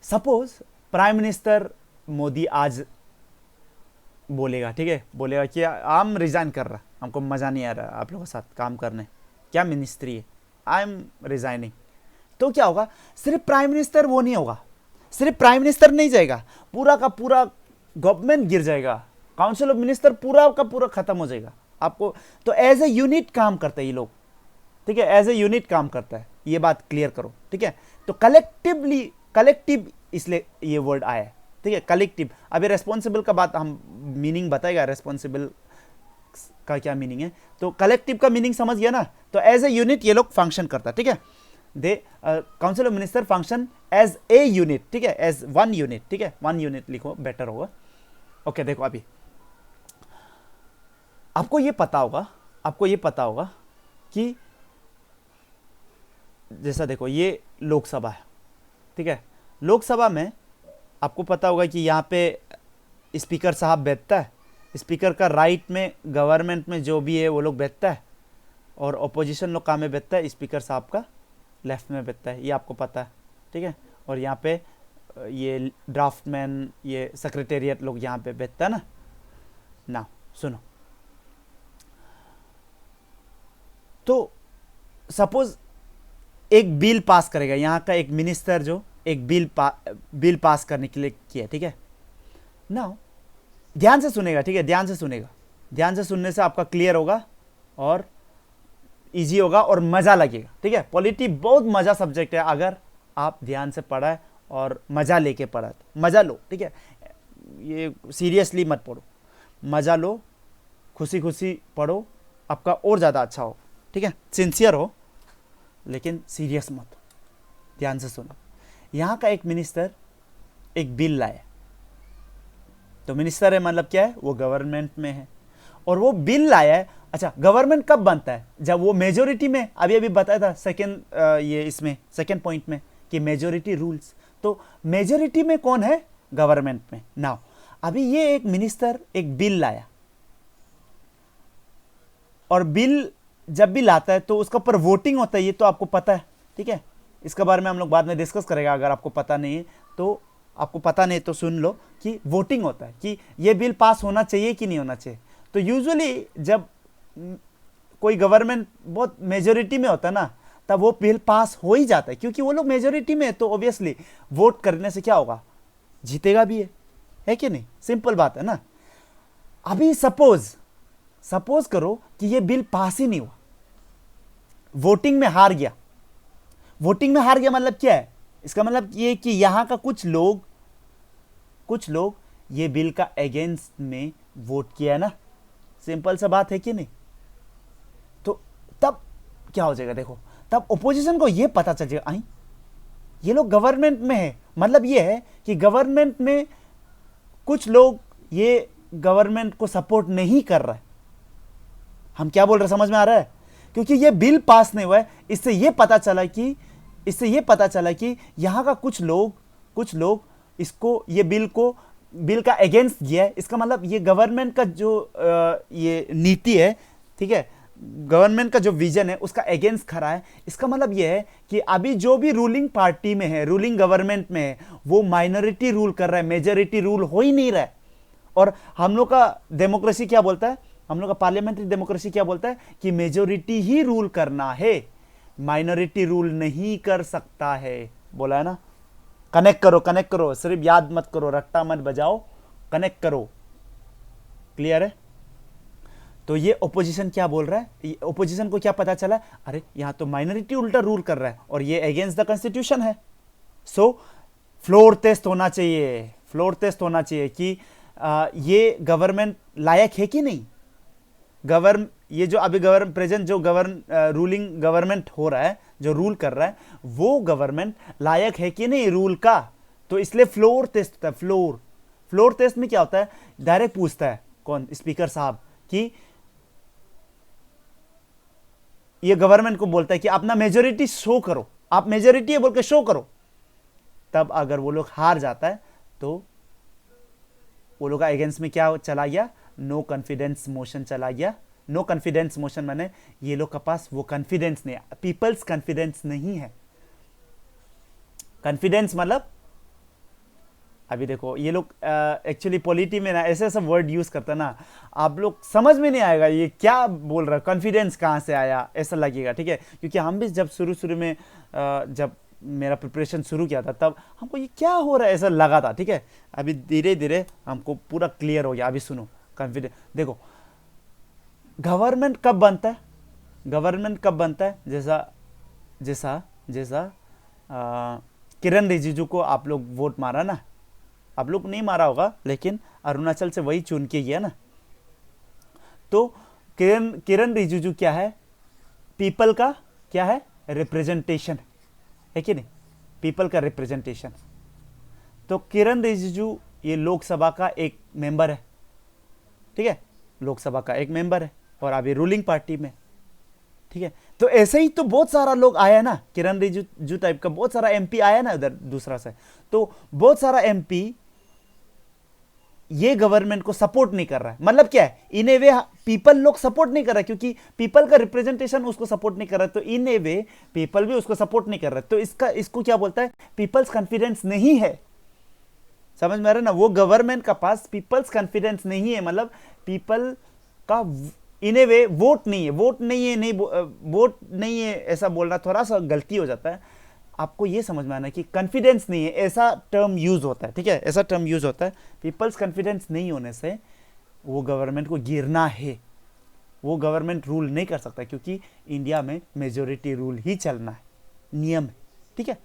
सपोज प्राइम मिनिस्टर मोदी आज बोलेगा, ठीक है, बोलेगा कि हम रिजाइन कर रहा, हमको मज़ा नहीं आ रहा आप लोगों के साथ काम करने, क्या मिनिस्ट्री है, आई एम रिजाइनिंग। तो क्या होगा? सिर्फ प्राइम मिनिस्टर वो नहीं होगा, सिर्फ प्राइम मिनिस्टर नहीं जाएगा, पूरा का पूरा गवर्नमेंट गिर जाएगा, काउंसिल ऑफ मिनिस्टर पूरा का पूरा खत्म हो जाएगा आपको। तो एज ए यूनिट काम करते हैं ये लोग। ठीक है, एज ए यूनिट काम करता है, ये बात क्लियर करो। ठीक है, तो कलेक्टिव इसलिए ये वर्ड आया है। ठीक है, कलेक्टिव। अभी रेस्पॉन्सिबल का बात हम मीनिंग बताएगा, रेस्पॉन्सिबल का क्या मीनिंग है। तो कलेक्टिव का मीनिंग समझ गया ना, तो एज ए यूनिट ये लोग फंक्शन करता है। ठीक है, they council of minister function as a unit. ठीक है, एज वन यूनिट। ठीक है, वन यूनिट लिखो, बेटर होगा। ओके, देखो अभी आपको ये पता होगा कि जैसा देखो ये लोकसभा है। ठीक है, लोकसभा में आपको पता होगा कि यहाँ पे स्पीकर साहब बैठता है, स्पीकर का राइट में गवर्नमेंट में जो भी है वो लोग बैठता है, और अपोजिशन लोग कहाँ में बैठता है? स्पीकर साहब का लेफ्ट में बैठता है, ये आपको पता है। ठीक है, और यहाँ पे ये ड्राफ्टमैन, ये सेक्रेटेरिएट लोग यहाँ पे बैठता है ना। सुनो, तो सपोज एक बिल पास करेगा, यहाँ का एक मिनिस्टर जो एक बिल पास करने के लिए किया। ठीक है ना, ध्यान से सुनेगा। ठीक है, ध्यान से सुनेगा, ध्यान से सुनने से आपका क्लियर होगा और इजी होगा और मज़ा लगेगा। ठीक है, पॉलिटी बहुत मज़ा सब्जेक्ट है, अगर आप ध्यान से पढ़ा और मज़ा लेके पढ़ा तो मज़ा लो। ठीक है, ये सीरियसली मत पढ़ो, मज़ा लो, खुशी खुशी पढ़ो, आपका और ज़्यादा अच्छा हो। ठीक है, सिंसियर हो लेकिन सीरियस मत हो, ध्यान से सुनो। यहाँ का एक मिनिस्टर एक बिल लाया, तो मिनिस्टर है मतलब क्या है? वो गवर्नमेंट में है और वो बिल लाया है। अच्छा, गवर्नमेंट कब बनता है? जब वो मेजोरिटी में, अभी बताया था सेकेंड पॉइंट में कि मेजोरिटी रूल्स। तो मेजोरिटी में कौन है? गवर्नमेंट में। नाउ अभी ये एक मिनिस्टर एक बिल लाया, और बिल जब भी लाता है तो उसके ऊपर वोटिंग होता है, ये तो आपको पता है। ठीक है, इसके बारे में हम लोग बाद में डिस्कस करेगा, अगर आपको पता नहीं है तो। आपको पता नहीं तो सुन लो कि वोटिंग होता है कि ये बिल पास होना चाहिए कि नहीं होना चाहिए। तो यूजुअली जब कोई गवर्नमेंट बहुत मेजोरिटी में होता है ना, तब वो बिल पास हो ही जाता है, क्योंकि वो लोग मेजोरिटी में है, तो ऑब्वियसली वोट करने से क्या होगा? जीतेगा भी है कि नहीं? सिंपल बात है ना। अभी सपोज करो कि ये बिल पास ही नहीं हुआ, वोटिंग में हार गया। वोटिंग में हार गया मतलब क्या है? इसका मतलब ये कि यहां का कुछ लोग ये बिल का अगेंस्ट में वोट किया है ना। सिंपल सा बात है कि नहीं? तो तब क्या हो जाएगा? देखो, तब ओपोजिशन को ये पता चल जाएगा, आई ये लोग गवर्नमेंट में है, मतलब ये है कि गवर्नमेंट में कुछ लोग ये गवर्नमेंट को सपोर्ट नहीं कर रहा है। हम क्या बोल रहे, समझ में आ रहा है? क्योंकि ये बिल पास नहीं हुआ है, इससे ये पता चला कि यहां का कुछ लोग इसको, ये बिल का अगेंस्ट किया है। इसका मतलब ये गवर्नमेंट का जो ये नीति है, ठीक है, गवर्नमेंट का जो विजन है उसका अगेंस्ट खड़ा है। इसका मतलब यह है कि अभी जो भी रूलिंग पार्टी में है, रूलिंग गवर्नमेंट में है, वो माइनॉरिटी रूल कर रहा है, मेजॉरिटी रूल हो ही नहीं रहा है। और हम लोग का डेमोक्रेसी क्या बोलता है, हम लोग का पार्लियामेंट्री डेमोक्रेसी क्या बोलता है कि मेजॉरिटी ही रूल करना है, माइनॉरिटी रूल नहीं कर सकता है। बोला है ना, कनेक्ट करो, कनेक्ट करो, सिर्फ याद मत करो, रट्टा मत बजाओ, कनेक्ट करो। क्लियर है? तो ये ओपोजिशन क्या बोल रहा है, ओपोजिशन को क्या पता चला, अरे यहां तो माइनॉरिटी उल्टा रूल कर रहा है और ये अगेंस्ट द कॉन्स्टिट्यूशन है। सो फ्लोर टेस्ट होना चाहिए, फ्लोर टेस्ट होना चाहिए कि ये गवर्नमेंट लायक है कि नहीं। ये जो अभी प्रेजेंट जो रूलिंग गवर्नमेंट हो रहा है, जो रूल कर रहा है, वो गवर्नमेंट लायक है कि नहीं रूल का। तो इसलिए फ्लोर टेस्ट होता है। फ्लोर टेस्ट में क्या होता है, डायरेक्ट पूछता है कौन, स्पीकर साहब, कि ये गवर्नमेंट को बोलता है कि अपना मेजोरिटी शो करो, आप मेजोरिटी है बोल के शो करो। तब अगर वो लोग हार जाता है तो वो लोग का अगेंस्ट में क्या चला गया, नो कॉन्फिडेंस मोशन चला गया। नो कॉन्फिडेंस मोशन माने ये लोग के पास वो कॉन्फिडेंस नहीं है, पीपल्स कॉन्फिडेंस नहीं है। कॉन्फिडेंस मतलब अभी देखो ये लोग एक्चुअली पॉलिटी में ना ऐसे ऐसा वर्ड यूज करता है ना, आप लोग समझ में नहीं आएगा ये क्या बोल रहा है, कॉन्फिडेंस कहाँ से आया ऐसा लगेगा। ठीक है, क्योंकि हम भी जब शुरू में जब मेरा प्रिपरेशन शुरू किया था तब हमको ये क्या हो रहा है ऐसा लगा था। ठीक है, अभी धीरे धीरे हमको पूरा क्लियर हो गया। अभी सुनो, कॉन्फिडेंस देखो, गवर्नमेंट कब बनता है, गवर्नमेंट कब बनता है, जैसा जैसा जैसा किरण रिजिजू को आप लोग वोट मारा ना, आप लोग नहीं मारा होगा लेकिन अरुणाचल से वही चुन के गया ना। तो किरण रिजिजू क्या है, पीपल का क्या है, रिप्रेजेंटेशन है कि नहीं, पीपल का रिप्रेजेंटेशन। तो किरण रिजिजू ये लोकसभा का एक मेंबर है, ठीक है, लोकसभा का एक मेंबर है और अभी रूलिंग पार्टी में। ठीक है, तो ऐसे ही तो बहुत सारा लोग आया ना, किरण रिजिजू टाइप का बहुत सारा एमपी आया ना उधर दूसरा से। तो बहुत सारा एमपी ये गवर्नमेंट को सपोर्ट नहीं कर रहा है, मतलब क्या है, इन ए वे पीपल लोग सपोर्ट नहीं कर रहा है क्योंकि पीपल का रिप्रेजेंटेशन उसको सपोर्ट नहीं कर रहा है। तो इन ए वे पीपल भी उसको सपोर्ट नहीं कर रहा है। तो इसको क्या बोलता है, पीपल्स कॉन्फिडेंस नहीं है। समझ में आ रहा है ना, वो गवर्नमेंट का पास पीपल्स कॉन्फिडेंस नहीं है, मतलब पीपल का इन ए वे वोट नहीं है, वोट नहीं है ऐसा बोलना थोड़ा सा गलती हो जाता है। आपको ये समझ में आना कि कॉन्फिडेंस नहीं है ऐसा टर्म यूज होता है। ठीक है, ऐसा टर्म यूज होता है। पीपल्स कॉन्फिडेंस नहीं होने से वो गवर्नमेंट को गिरना है, वो गवर्नमेंट रूल नहीं कर सकता क्योंकि इंडिया में मेजोरिटी रूल ही चलना है, नियम है। ठीक है,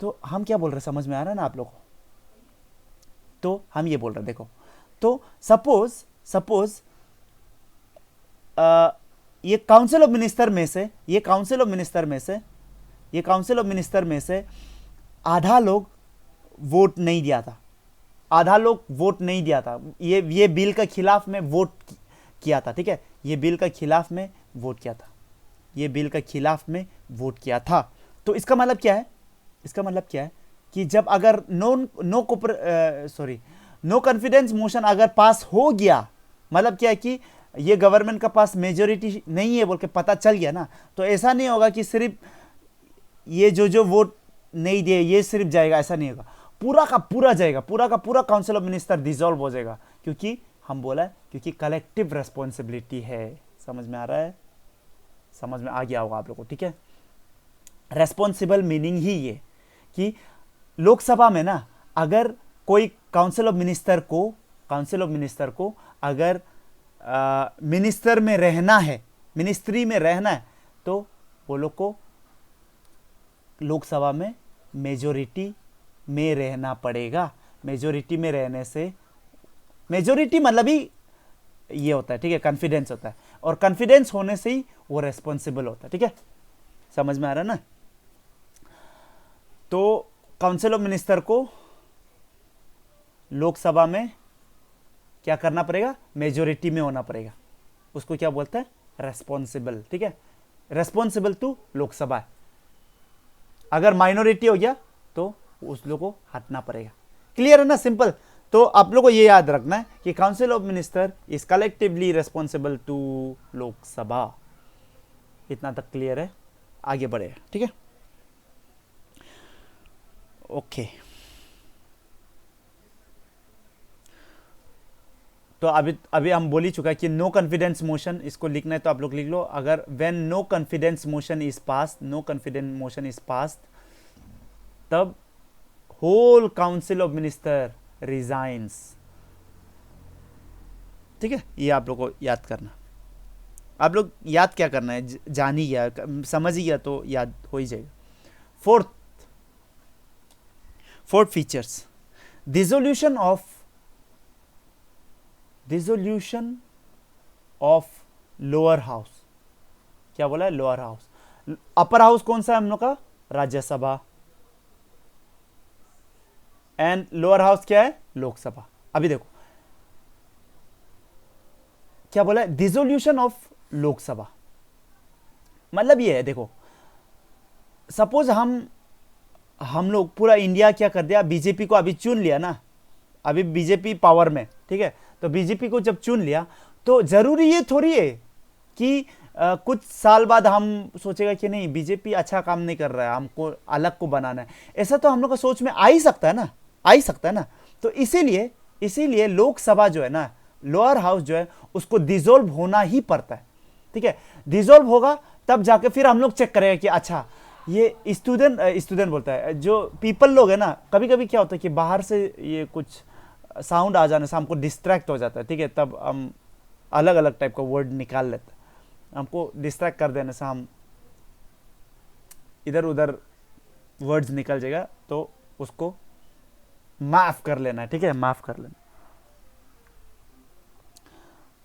तो हम क्या बोल रहे हैं समझ में आ रहा है ना आप लोगों को। तो हम ये बोल रहे हैं, देखो, तो सपोज ये काउंसिल ऑफ मिनिस्टर में से आधा लोग वोट नहीं दिया था, ये बिल का खिलाफ में वोट किया था। ठीक है, ये बिल का खिलाफ में वोट किया था। तो इसका मतलब क्या है, कि जब अगर नो कॉन्फिडेंस मोशन अगर पास हो गया, मतलब क्या है कि ये गवर्नमेंट का पास मेजोरिटी नहीं है बोल के पता चल गया ना, तो ऐसा नहीं होगा कि सिर्फ ये जो वोट नहीं दिए ये सिर्फ जाएगा, ऐसा नहीं होगा, पूरा का पूरा जाएगा, पूरा का पूरा काउंसिल ऑफ मिनिस्टर डिसॉल्व हो जाएगा। क्योंकि हम बोला है क्योंकि कलेक्टिव रेस्पॉन्सिबिलिटी है। समझ में आ रहा है, समझ में आ गया होगा आप लोगों को। ठीक है, रेस्पॉन्सिबल मीनिंग ही ये कि लोकसभा में ना अगर कोई काउंसिल ऑफ मिनिस्टर को अगर मिनिस्ट्री में रहना है तो वो लोग को लोकसभा में मेजोरिटी में रहना पड़ेगा। मेजोरिटी में रहने से, मेजोरिटी मतलब ही ये होता है, ठीक है, कॉन्फिडेंस होता है, और कॉन्फिडेंस होने से ही वो रेस्पॉन्सिबल होता है। ठीक है, समझ में आ रहा है ना। तो काउंसिल ऑफ मिनिस्टर को लोकसभा में क्या करना पड़ेगा, मेजोरिटी में होना पड़ेगा। उसको क्या बोलते हैं, रेस्पॉन्सिबल। ठीक है, रेस्पॉन्सिबल टू लोकसभा है। अगर माइनॉरिटी हो गया तो उस लोग को हटना पड़ेगा। क्लियर है ना, सिंपल। तो आप लोग को ये याद रखना है कि council of minister is collectively responsible to Lok Sabha. इतना तक क्लियर है, आगे बढ़े, ठीक है। ओके, तो अभी हम बोल ही चुका है कि नो कॉन्फिडेंस मोशन, इसको लिखना है तो आप लोग लिख लो। अगर when no confidence motion is pass, no confidence motion is pass, तब whole council of minister resigns. ठीक है, ये आप लोग को याद करना। आप लोग याद क्या करना है, जान ही गया, समझ ही गया तो याद हो ही जाएगा। Fourth features, dissolution of lower house. क्या बोला है, लोअर हाउस। अपर हाउस कौन सा है हम लोग का, राज्यसभा, एंड लोअर हाउस क्या है, लोकसभा। अभी देखो क्या बोला है, डिसोल्यूशन ऑफ लोकसभा। मतलब ये है, देखो सपोज हम लोग पूरा इंडिया क्या कर दिया, बीजेपी को अभी चुन लिया ना, अभी बीजेपी पावर में, ठीक है। तो बीजेपी को जब चुन लिया तो जरूरी ये थोड़ी है कि कुछ साल बाद हम सोचेगा कि नहीं बीजेपी अच्छा काम नहीं कर रहा है, हमको अलग को बनाना है। ऐसा तो हम लोग का सोच में आ ही सकता है ना, आ ही सकता है ना। तो इसीलिए लोकसभा जो है ना, लोअर हाउस जो है, उसको डिसॉल्व होना ही पड़ता है, ठीक है। डिसॉल्व होगा तब जाके फिर हम लोग चेक करेंगे कि अच्छा ये स्टूडेंट बोलता है, जो पीपल लोग है ना, कभी कभी क्या होता है कि बाहर से ये कुछ साउंड आ जाने से हमको डिस्ट्रैक्ट हो जाता है, ठीक है। तब हम अलग अलग टाइप का वर्ड निकाल लेते हैं, हमको डिस्ट्रैक्ट कर देने से हम इधर उधर वर्ड्स निकल जाएगा, तो उसको माफ कर लेना है, ठीक है, माफ कर लेना।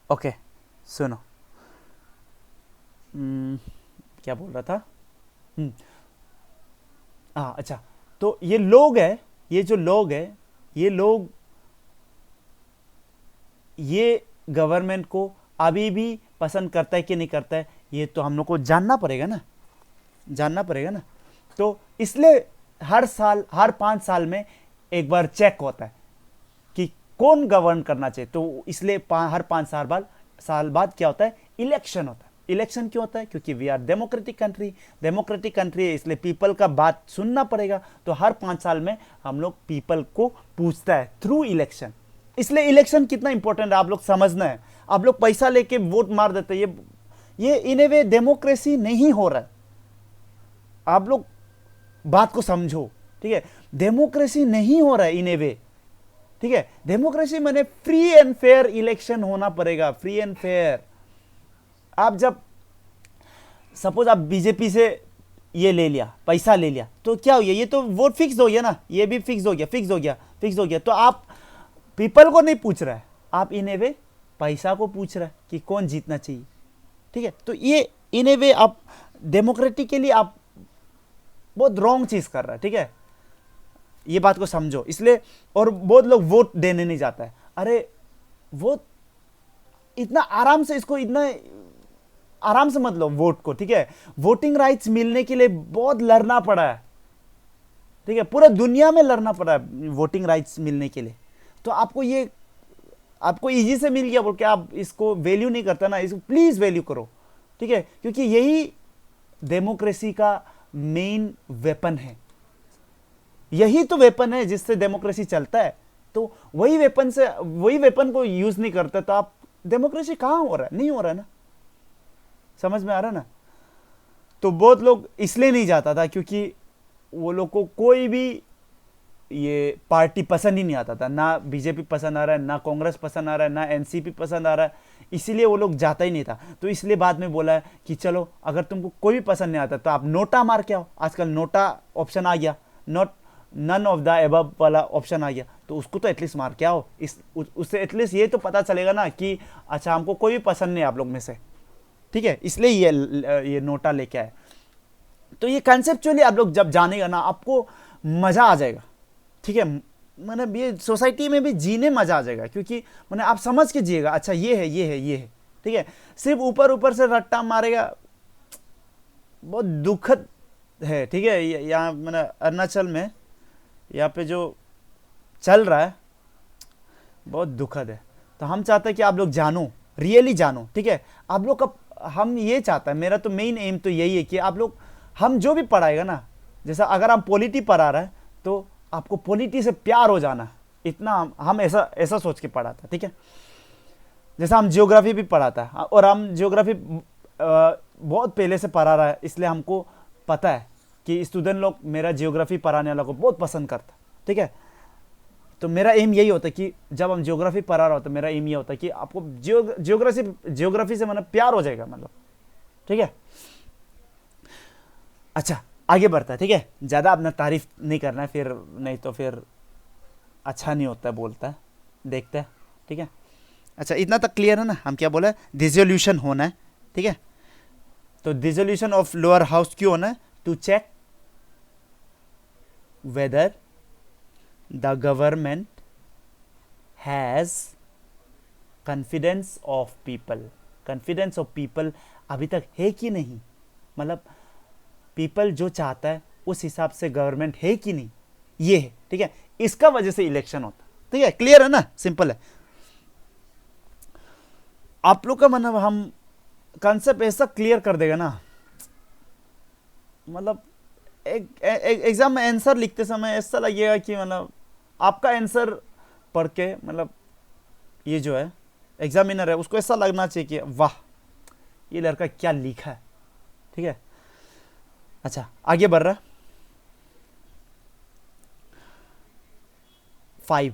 ओके, सुनो, क्या बोल रहा था, हाँ अच्छा, तो ये लोग है, ये जो लोग है, ये गवर्नमेंट को अभी भी पसंद करता है कि नहीं करता है, ये तो हम लोग को जानना पड़ेगा ना। तो इसलिए हर 5 साल में एक बार चेक होता है कि कौन गवर्न करना चाहिए। तो इसलिए हर 5 साल बाद क्या होता है, इलेक्शन होता है। इलेक्शन क्यों होता है, क्योंकि वी आर डेमोक्रेटिक कंट्री है, इसलिए पीपल का बात सुनना पड़ेगा। तो हर 5 साल में हम लोग पीपल को पूछता है थ्रू इलेक्शन। इसलिए इलेक्शन कितना इंपॉर्टेंट है आप लोग समझना है। आप लोग पैसा लेके वोट मार देते, ये इन ए वे डेमोक्रेसी नहीं हो रहा है। आप लोग बात को समझो, ठीक है, डेमोक्रेसी नहीं हो रहा है इन ए वे, ठीक है। डेमोक्रेसी माने फ्री एंड फेयर इलेक्शन होना पड़ेगा, फ्री एंड फेयर। आप जब सपोज आप बीजेपी से ये ले लिया, पैसा ले लिया, तो क्या हो गया, ये तो वोट फिक्स हो गया ना, ये भी फिक्स हो गया। तो आप पीपल को नहीं पूछ रहा है, आप इन ए वे पैसा को पूछ रहा है कि कौन जीतना चाहिए, ठीक है। तो ये इन ए वे आप डेमोक्रेटिक के लिए आप बहुत रॉन्ग चीज कर रहा है, ठीक है। ये बात को समझो। इसलिए और बहुत लोग वोट देने नहीं जाता है। अरे वो इतना आराम से, इसको इतना आराम से मत लो वोट को, ठीक है। वोटिंग राइट्स मिलने के लिए बहुत लड़ना पड़ा है, ठीक है, पूरा दुनिया में लड़ना पड़ा है वोटिंग राइट्स मिलने के लिए। तो आपको इजी से मिल गया बोल के आप इसको वैल्यू नहीं करता ना, इसको प्लीज वैल्यू करो, ठीक है। क्योंकि यही डेमोक्रेसी का मेन वेपन है, यही तो वेपन है जिससे डेमोक्रेसी चलता है। तो वही वेपन को यूज नहीं करता तो आप डेमोक्रेसी कहां हो रहा है, नहीं हो रहा है ना, समझ में आ रहा है ना। तो बहुत लोग इसलिए नहीं जाता था क्योंकि वो लोग को कोई भी ये पार्टी पसंद ही नहीं आता था, ना बीजेपी पसंद आ रहा है, ना कांग्रेस पसंद आ रहा है, ना एनसीपी पसंद आ रहा है, इसीलिए वो लोग जाता ही नहीं था। तो इसलिए बाद में बोला है कि चलो अगर तुमको कोई भी पसंद नहीं आता तो आप नोटा मार के आओ। आजकल नोटा ऑप्शन आ गया, नन ऑफ द एबव वाला ऑप्शन आ गया, तो उसको तो एटलीस्ट मार के आओ। उससे एटलीस्ट ये तो पता चलेगा ना कि अच्छा हमको कोई भी पसंद नहीं आप लोग में से, ठीक है। इसलिए ये नोटा लेके आए। तो ये कंसेप्चुअली आप लोग जब जानेगा ना, आपको मजा आ जाएगा, ठीक है। मतलब ये सोसाइटी में भी जीने मजा आ जाएगा, क्योंकि मैंने आप समझ के जिएगा, अच्छा ये है, ठीक है। सिर्फ ऊपर से रट्टा मारेगा, बहुत दुखद है, ठीक है। यहाँ मैंने अरुणाचल में यहाँ पे जो चल रहा है बहुत दुखद है। तो हम चाहते हैं कि आप लोग जानो, रियली जानो, ठीक है। आप लोग का हम ये चाहता है, मेरा तो मेन एम तो यही है कि आप लोग, हम जो भी पढ़ाएगा ना, जैसा अगर हम पॉलिटी पढ़ा रहा है तो आपको पॉलिटी से प्यार हो जाना, इतना हम ऐसा ऐसा सोच के पढ़ाता, ठीक है। जैसा हम जियोग्राफी भी पढ़ाता है, और हम जियोग्राफी बहुत पहले से पढ़ा रहा है, इसलिए हमको पता है कि स्टूडेंट लोग मेरा जियोग्राफी पढ़ाने वाला को बहुत पसंद करता, ठीक है। तो मेरा एम यही होता है कि जब हम जियोग्राफी पढ़ा रहा होता है, मेरा एम ये होता है कि आपको जियोग्राफी से मतलब प्यार हो जाएगा, मतलब, ठीक है। अच्छा, आगे बढ़ता है, ठीक है। ज़्यादा अपना तारीफ नहीं करना है, फिर नहीं तो फिर अच्छा नहीं होता है, बोलता है, देखते हैं, ठीक है। अच्छा, इतना तक क्लियर है ना। हम क्या बोला, डिसोल्यूशन होना है, ठीक है। तो डिसोल्यूशन ऑफ लोअर हाउस क्यों होना है? To check whether the government has confidence of people. Confidence of people अभी तक है कि नहीं, मतलब पीपल जो चाहता है उस हिसाब से गवर्नमेंट है कि नहीं, ये है, ठीक है। इसका वजह से इलेक्शन होता, ठीक है। क्लियर है ना, सिंपल है। आप लोग का मतलब हम कॉन्सेप्ट ऐसा क्लियर कर देगा ना, मतलब एक एग्जाम में आंसर लिखते समय ऐसा लगेगा कि मतलब आपका आंसर पढ़ के, मतलब ये जो है एग्जामिनर है उसको ऐसा लगना चाहिए कि वाह, ये लड़का क्या लिखा है, ठीक है। अच्छा, आगे बढ़ रहा। 5,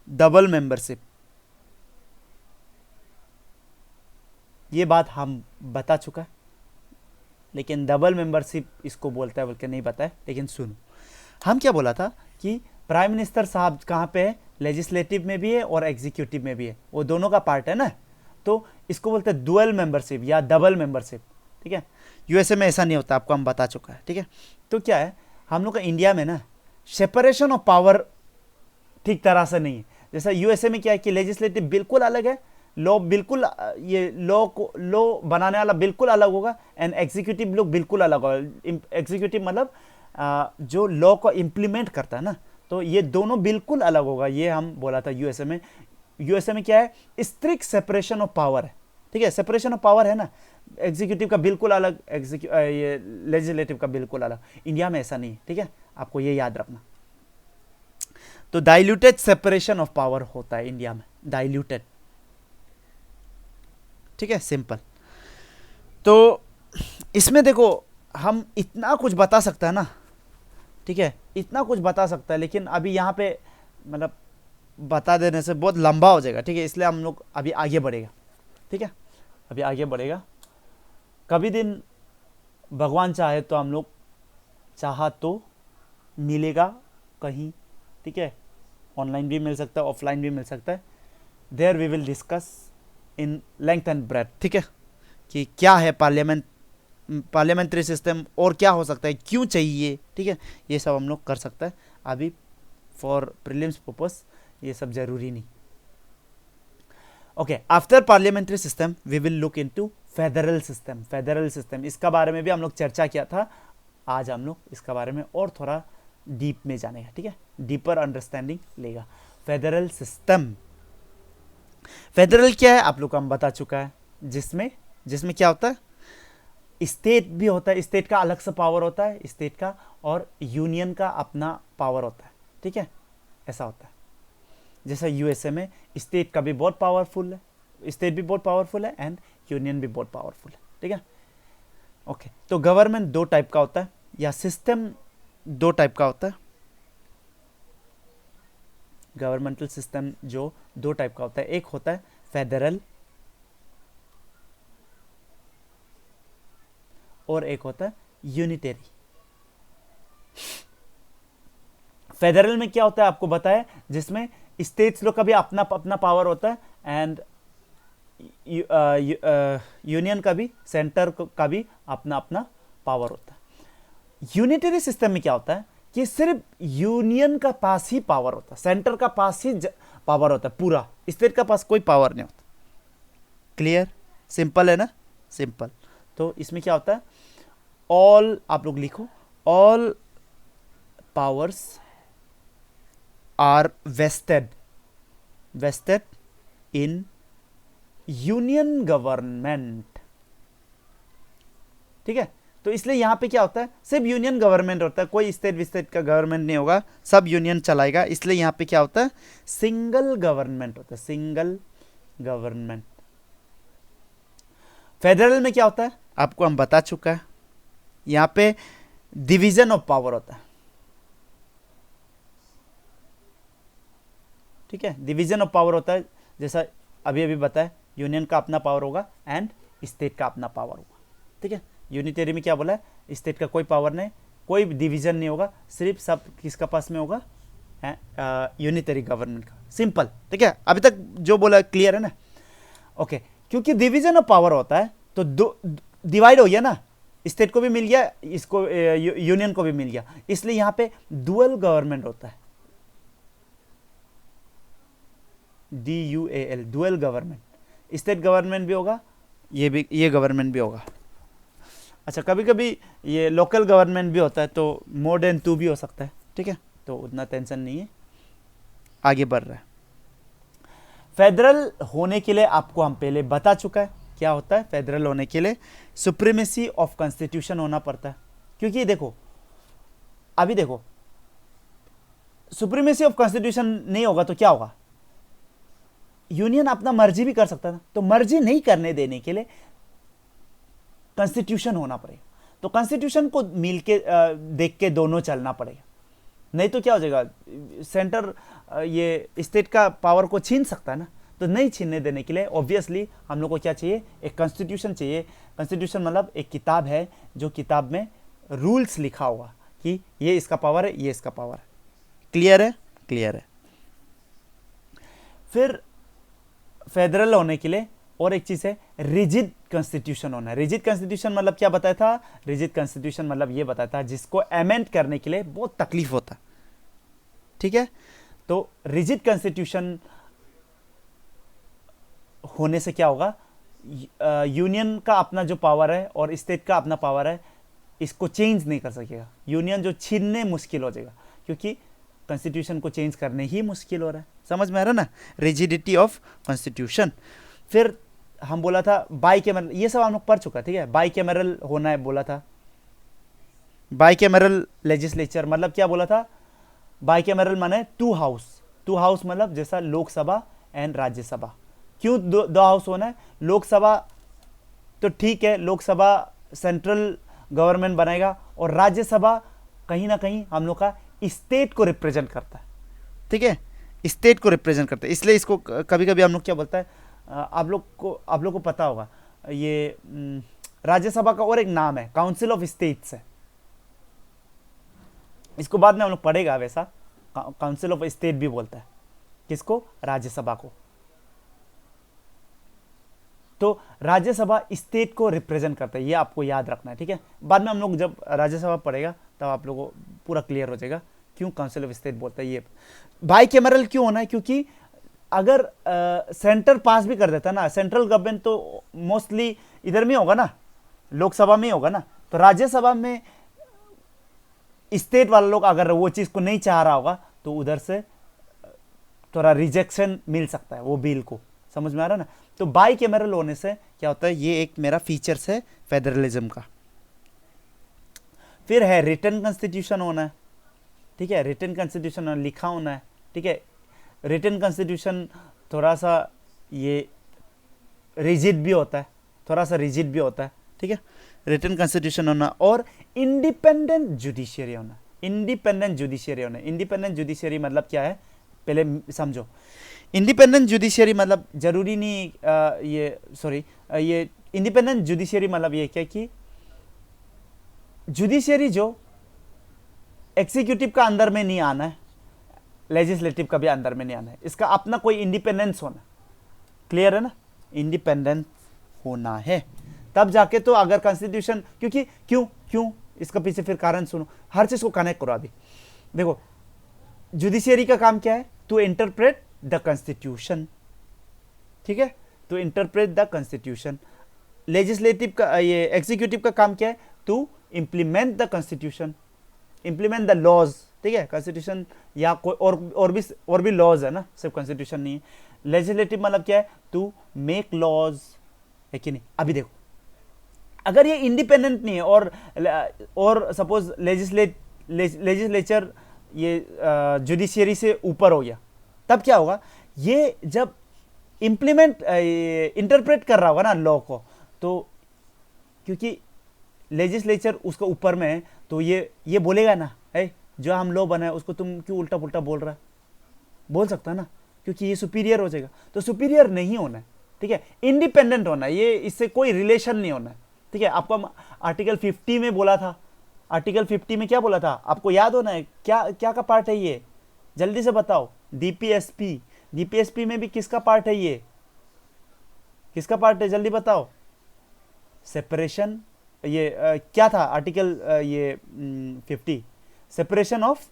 डबल मेंबरशिप। ये बात हम बता चुका है, लेकिन डबल मेंबरशिप इसको बोलता है बोल के नहीं बताया। लेकिन सुनो, हम क्या बोला था कि प्राइम मिनिस्टर साहब कहाँ पे है, लेजिस्लेटिव में भी है और एग्जीक्यूटिव में भी है, वो दोनों का पार्ट है ना। तो इसको बोलते हैं डुअल मेंबरशिप या डबल मेंबरशिप, ठीक है। यूएसए में ऐसा नहीं होता, आपको हम बता चुका है, ठीक है। तो क्या है, हम लोग का इंडिया में ना सेपरेशन ऑफ पावर ठीक तरह से नहीं है। जैसा यूएसए में क्या है कि लेजिस्लेटिव बिल्कुल अलग है, लॉ बिल्कुल, ये लॉ बनाने वाला बिल्कुल अलग होगा, एंड एग्जीक्यूटिव लोग बिल्कुल अलग होगा। एग्जीक्यूटिव मतलब जो लॉ को इम्प्लीमेंट करता है ना, तो ये दोनों बिल्कुल अलग होगा। ये हम बोला था यूएसए में। यूएसए में क्या है, स्ट्रिक्ट सेपरेशन ऑफ पावर है, ठीक है। सेपरेशन ऑफ पावर है ना, एग्जीक्यूटिव का बिल्कुल अलग, ये लेजिस्लेटिव का बिल्कुल अलग। इंडिया में ऐसा नहीं है, ठीक है, आपको ये याद रखना। तो डाइल्यूटेड सेपरेशन ऑफ पावर होता है इंडिया में, डाइल्यूटेड, ठीक है, सिंपल। तो इसमें देखो, हम इतना कुछ बता सकता है ना, ठीक है, इतना कुछ बता सकता है, लेकिन अभी यहाँ पे मतलब बता देने से बहुत लंबा हो जाएगा, ठीक है। इसलिए हम लोग अभी आगे बढ़ेगा, ठीक है, अभी आगे बढ़ेगा। कभी दिन भगवान चाहे तो हम लोग चाहा तो मिलेगा कहीं, ठीक है। ऑनलाइन भी मिल सकता है, ऑफलाइन भी मिल सकता है। There we will discuss in length and breath, ठीक है, कि क्या है पार्लियामेंट्री सिस्टम और क्या हो सकता है, क्यों चाहिए, ठीक है। ये सब हम लोग कर सकता है। अभी फॉर प्रीलिम्स पर्पस ये सब जरूरी नहीं। Okay, after parliamentary system we will look into federal system. Federal system, इसका बारे में भी हम लोग चर्चा किया था। आज हम लोग इसका बारे में और थोड़ा डीप में जानेगा, ठीक है, डीपर अंडरस्टैंडिंग लेगा। फेडरल सिस्टम, फेडरल क्या है आप लोग को हम बता चुका है, जिसमें क्या होता है, स्टेट भी होता है, स्टेट का अलग सा पावर होता है स्टेट का, और यूनियन का अपना पावर होता है, ठीक है, ऐसा होता है। जैसा यूएसए में स्टेट का भी बहुत पावरफुल है, स्टेट भी बहुत पावरफुल है एंड यूनियन भी बहुत पावरफुल है, ठीक है। ओके, तो गवर्नमेंट दो टाइप का होता है, या सिस्टम दो टाइप का होता है। गवर्नमेंटल सिस्टम जो दो टाइप का होता है, एक होता है फेडरल और एक होता है यूनिटरी। फेडरल में क्या होता है आपको बताया, जिसमें स्टेट्स लोग का भी अपना अपना पावर होता है, एंड यूनियन का भी, सेंटर का भी अपना अपना पावर होता है। यूनिटरी सिस्टम में क्या होता है कि सिर्फ यूनियन का पास ही पावर होता है, सेंटर का पास ही पावर होता है, पूरा स्टेट का पास कोई पावर नहीं होता। क्लियर, सिंपल है ना, सिंपल। तो इसमें क्या होता है, ऑल, आप लोग लिखो, all powers are vested in union government. ठीक है, तो इसलिए यहां पे क्या होता है, सिर्फ यूनियन गवर्नमेंट होता है, कोई स्टेट विस्टेट का गवर्नमेंट नहीं होगा, सब यूनियन चलाएगा। इसलिए यहां पे क्या होता है, सिंगल गवर्नमेंट होता है, सिंगल गवर्नमेंट। फेडरल में क्या होता है आपको हम बता चुका है, यहां पे डिवीजन ऑफ पावर होता है। ठीक है, डिवीजन ऑफ पावर होता है, जैसा अभी अभी बताया, यूनियन का अपना पावर होगा एंड स्टेट का अपना पावर होगा। ठीक है, यूनिटरी में क्या बोला है, स्टेट का कोई पावर नहीं, कोई डिवीजन नहीं होगा, सिर्फ सब किसका पास में होगा, यूनिटरी गवर्नमेंट का। सिंपल। ठीक है, अभी तक जो बोला क्लियर है ना। ओके, क्योंकि डिवीजन ऑफ पावर होता है तो डिवाइड हो गया ना, स्टेट को भी मिल गया, इसको यूनियन को भी मिल गया, इसलिए यहां पे डुअल गवर्नमेंट होता है, DUAL, dual government. State government भी होगा, ये गवर्नमेंट भी होगा। अच्छा, कभी कभी ये लोकल गवर्नमेंट भी होता है, तो मोर देन 2 भी हो सकता है। ठीक है, तो उतना टेंशन नहीं है, आगे बढ़ रहा है। फेडरल होने के लिए आपको हम पहले बता चुका है क्या होता है, फेडरल होने के लिए सुप्रीमेसी ऑफ कॉन्स्टिट्यूशन होना पड़ता है। क्योंकि देखो, अभी देखो, सुप्रीमेसी ऑफ कॉन्स्टिट्यूशन नहीं होगा तो क्या होगा, यूनियन अपना मर्जी भी कर सकता था, तो मर्जी नहीं करने देने के लिए कॉन्स्टिट्यूशन होना पड़ेगा। तो कॉन्स्टिट्यूशन को मिलके देख के दोनों चलना पड़ेगा, नहीं तो क्या हो जाएगा, सेंटर ये स्टेट का पावर को छीन सकता है ना। तो नहीं छीनने देने के लिए ऑब्वियसली हम लोग को क्या चाहिए, एक कॉन्स्टिट्यूशन चाहिए। कॉन्स्टिट्यूशन मतलब एक किताब है, जो किताब में रूल्स लिखा होगा कि ये इसका पावर है, ये इसका पावर है। क्लियर है, क्लियर है। फिर फेडरल होने के लिए और एक चीज है, रिजिड कॉन्स्टिट्यूशन होना है। रिजिड कॉन्स्टिट्यूशन मतलब क्या बताया था, रिजिड कॉन्स्टिट्यूशन मतलब ये बताया था जिसको अमेंड करने के लिए बहुत तकलीफ होता। ठीक है, तो रिजिड कॉन्स्टिट्यूशन होने से क्या होगा, यूनियन का अपना जो पावर है और स्टेट का अपना पावर है, इसको चेंज नहीं कर सकेगा। यूनियन जो छीनने मुश्किल हो जाएगा, क्योंकि कॉन्स्टिट्यूशन को चेंज करने ही मुश्किल हो रहा है। समझ में आ रहा है ना, रिजिडिटी ऑफ कॉन्स्टिट्यूशन। फिर हम बोला था बाई कैमरल, ये सब हम लोग पढ़ चुका है। ठीक है, बाई कैमरल होना है बोला था, बाई कैमरल लेजिस्लेचर मतलब क्या बोला था, बाई कैमरल माने 2 हाउस। 2 हाउस मतलब जैसा लोकसभा एंड राज्यसभा। क्यों 2 हाउस होना है, लोकसभा तो ठीक है, लोकसभा सेंट्रल गवर्नमेंट बनाएगा, और राज्यसभा कहीं ना कहीं हम लोग का स्टेट को रिप्रेजेंट करता है। ठीक है, स्टेट को रिप्रेजेंट करता है, इसलिए इसको कभी कभी हम लोग क्या बोलता है, आप लोग को पता होगा, ये राज्यसभा का और एक नाम है, काउंसिल ऑफ स्टेट्स है। इसको बाद में हम लोग पढ़ेगा, वैसा काउंसिल ऑफ स्टेट भी बोलता है किसको, राज्यसभा को। तो राज्यसभा स्टेट को रिप्रेजेंट करता है, ये आपको याद रखना है। ठीक है, बाद में हम लोग जब राज्यसभा पढ़ेगा तब आप लोगों को पूरा क्लियर हो जाएगा क्यों काउंसिल ऑफ स्टेट बोलता है। ये बाई कैमरल क्यों होना है, क्योंकि अगर सेंटर पास भी कर देता ना, सेंट्रल गवर्नमेंट तो मोस्टली इधर में होगा ना, लोकसभा में होगा ना, तो राज्यसभा में स्टेट वाले लोग अगर वो चीज को नहीं चाह रहा होगा तो उधर से थोड़ा रिजेक्शन मिल सकता है वो बिल को। समझ में आ रहा है ना। तो बाई कैमरल होने से क्या होता है, ये एक मेरा फीचर्स है फेडरलिज्म का। फिर है रिटन कॉन्स्टिट्यूशन होना है। ठीक है, रिटन कॉन्स्टिट्यूशन लिखा होना है। ठीक है, रिटन कॉन्स्टिट्यूशन थोड़ा सा ये रिजिड भी होता है, थोड़ा सा रिजिड भी होता है। ठीक है, रिटन कॉन्स्टिट्यूशन होना और इंडिपेंडेंट जुडिशियरी होना। इंडिपेंडेंट जुडिशियरी होना, इंडिपेंडेंट जुडिशियरी मतलब क्या है पहले समझो। इंडिपेंडेंट जुडिशियरी मतलब जरूरी नहीं ये इंडिपेंडेंट जुडिशियरी मतलब ये क्या कि जुडिशियरी जो एग्जीक्यूटिव का अंदर में नहीं आना है, लेजिस्लेटिव का भी अंदर में नहीं आना है, इसका अपना कोई इंडिपेंडेंस होना। क्लियर है ना, इंडिपेंडेंस होना है तब जाके तो अगर कॉन्स्टिट्यूशन, क्योंकि क्यों इसका पीछे फिर कारण सुनो, हर चीज को कनेक्ट करो। अभी देखो जुडिशियरी का काम क्या है, टू इंटरप्रेट द कॉन्स्टिट्यूशन। ठीक है, to interpret the constitution. Legislative का ये एग्जीक्यूटिव का काम क्या है, to implement the constitution, implement the laws ठीक है, कॉन्स्टिट्यूशन या कोई और भी लॉज है ना, सिर्फ कॉन्स्टिट्यूशन नहीं है। लेजिस्लेटिव मतलब क्या है, टू मेक लॉज, है कि नहीं। अभी देखो, अगर ये इंडिपेंडेंट नहीं है और सपोज लेजिस्लेचर ये जुडिशियरी से ऊपर हो गया, तब क्या होगा, ये जब इंटरप्रेट कर रहा होगा ना लॉ को, तो क्योंकि लेजिस्लेचर उसको ऊपर में है, तो ये बोलेगा ना, है जो हम लॉ बनाए उसको तुम क्यों उल्टा पुल्टा बोल रहा है, बोल सकता है ना, क्योंकि ये सुपीरियर हो जाएगा। तो सुपीरियर नहीं होना है, ठीक है, इंडिपेंडेंट होना है, ये इससे कोई रिलेशन नहीं होना है, ठीक है। आपको हम आर्टिकल 50 में बोला था, आर्टिकल 50 में क्या बोला था, आपको याद होना है, क्या क्या का पार्ट है ये, जल्दी से बताओ। डीपीएसपी में भी किसका पार्ट है ये, किसका पार्ट है, जल्दी बताओ। सेपरेशन, ये क्या था article 50, separation of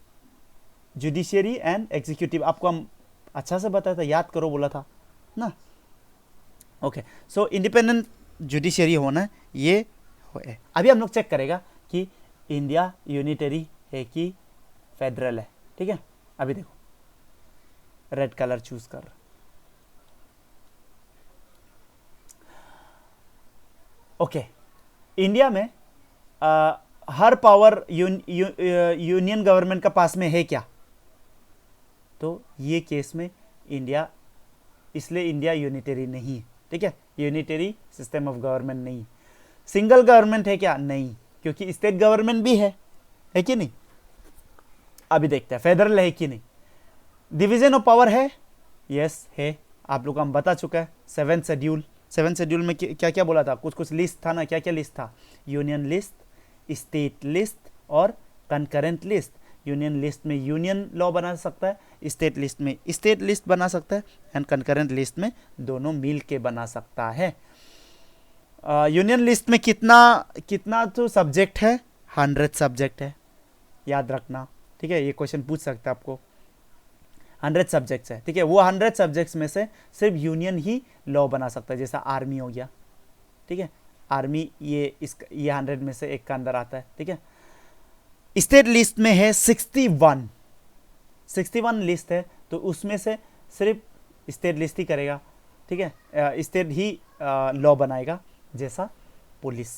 judiciary and executive. आपको हम अच्छा से बताया था, याद करो बोला था ना। ओके, सो इंडिपेंडेंट जुडिशियरी होना ये है। अभी हम लोग चेक करेगा कि इंडिया यूनिटरी है कि फेडरल है, ठीक है। अभी देखो, रेड कलर चूज कर, ओके। इंडिया में हर पावर यूनियन गवर्नमेंट का पास में है क्या, तो ये केस में इंडिया, इसलिए इंडिया यूनिटरी नहीं है, ठीक है, यूनिटरी सिस्टम ऑफ गवर्नमेंट नहीं। सिंगल गवर्नमेंट है क्या, नहीं, क्योंकि स्टेट गवर्नमेंट भी है कि नहीं। अभी देखते हैं फेडरल है कि नहीं। डिवीजन ऑफ पावर है, यस है, आप लोग हम बता चुका है। 7th शेड्यूल में क्या क्या बोला था, कुछ लिस्ट था ना, क्या क्या लिस्ट था, यूनियन लिस्ट, स्टेट लिस्ट और कंकरेंट लिस्ट। यूनियन लिस्ट में यूनियन लॉ बना सकता है, स्टेट लिस्ट में स्टेट लिस्ट बना सकता है, एंड कंकरेंट लिस्ट में दोनों मिल के बना सकता है। यूनियन लिस्ट में कितना तो सब्जेक्ट है, 100 सब्जेक्ट है, याद रखना, ठीक है, ये क्वेश्चन पूछ सकता है आपको। 100 सब्जेक्ट्स है, ठीक है, वो 100 सब्जेक्ट्स में से सिर्फ यूनियन ही लॉ बना सकता है, जैसा आर्मी हो गया, ठीक है, आर्मी ये 100 में से एक का अंदर आता है, ठीक है। स्टेट लिस्ट में है 61 लिस्ट है, तो उसमें से सिर्फ स्टेट लिस्ट ही करेगा, ठीक है, स्टेट ही लॉ बनाएगा, जैसा पुलिस,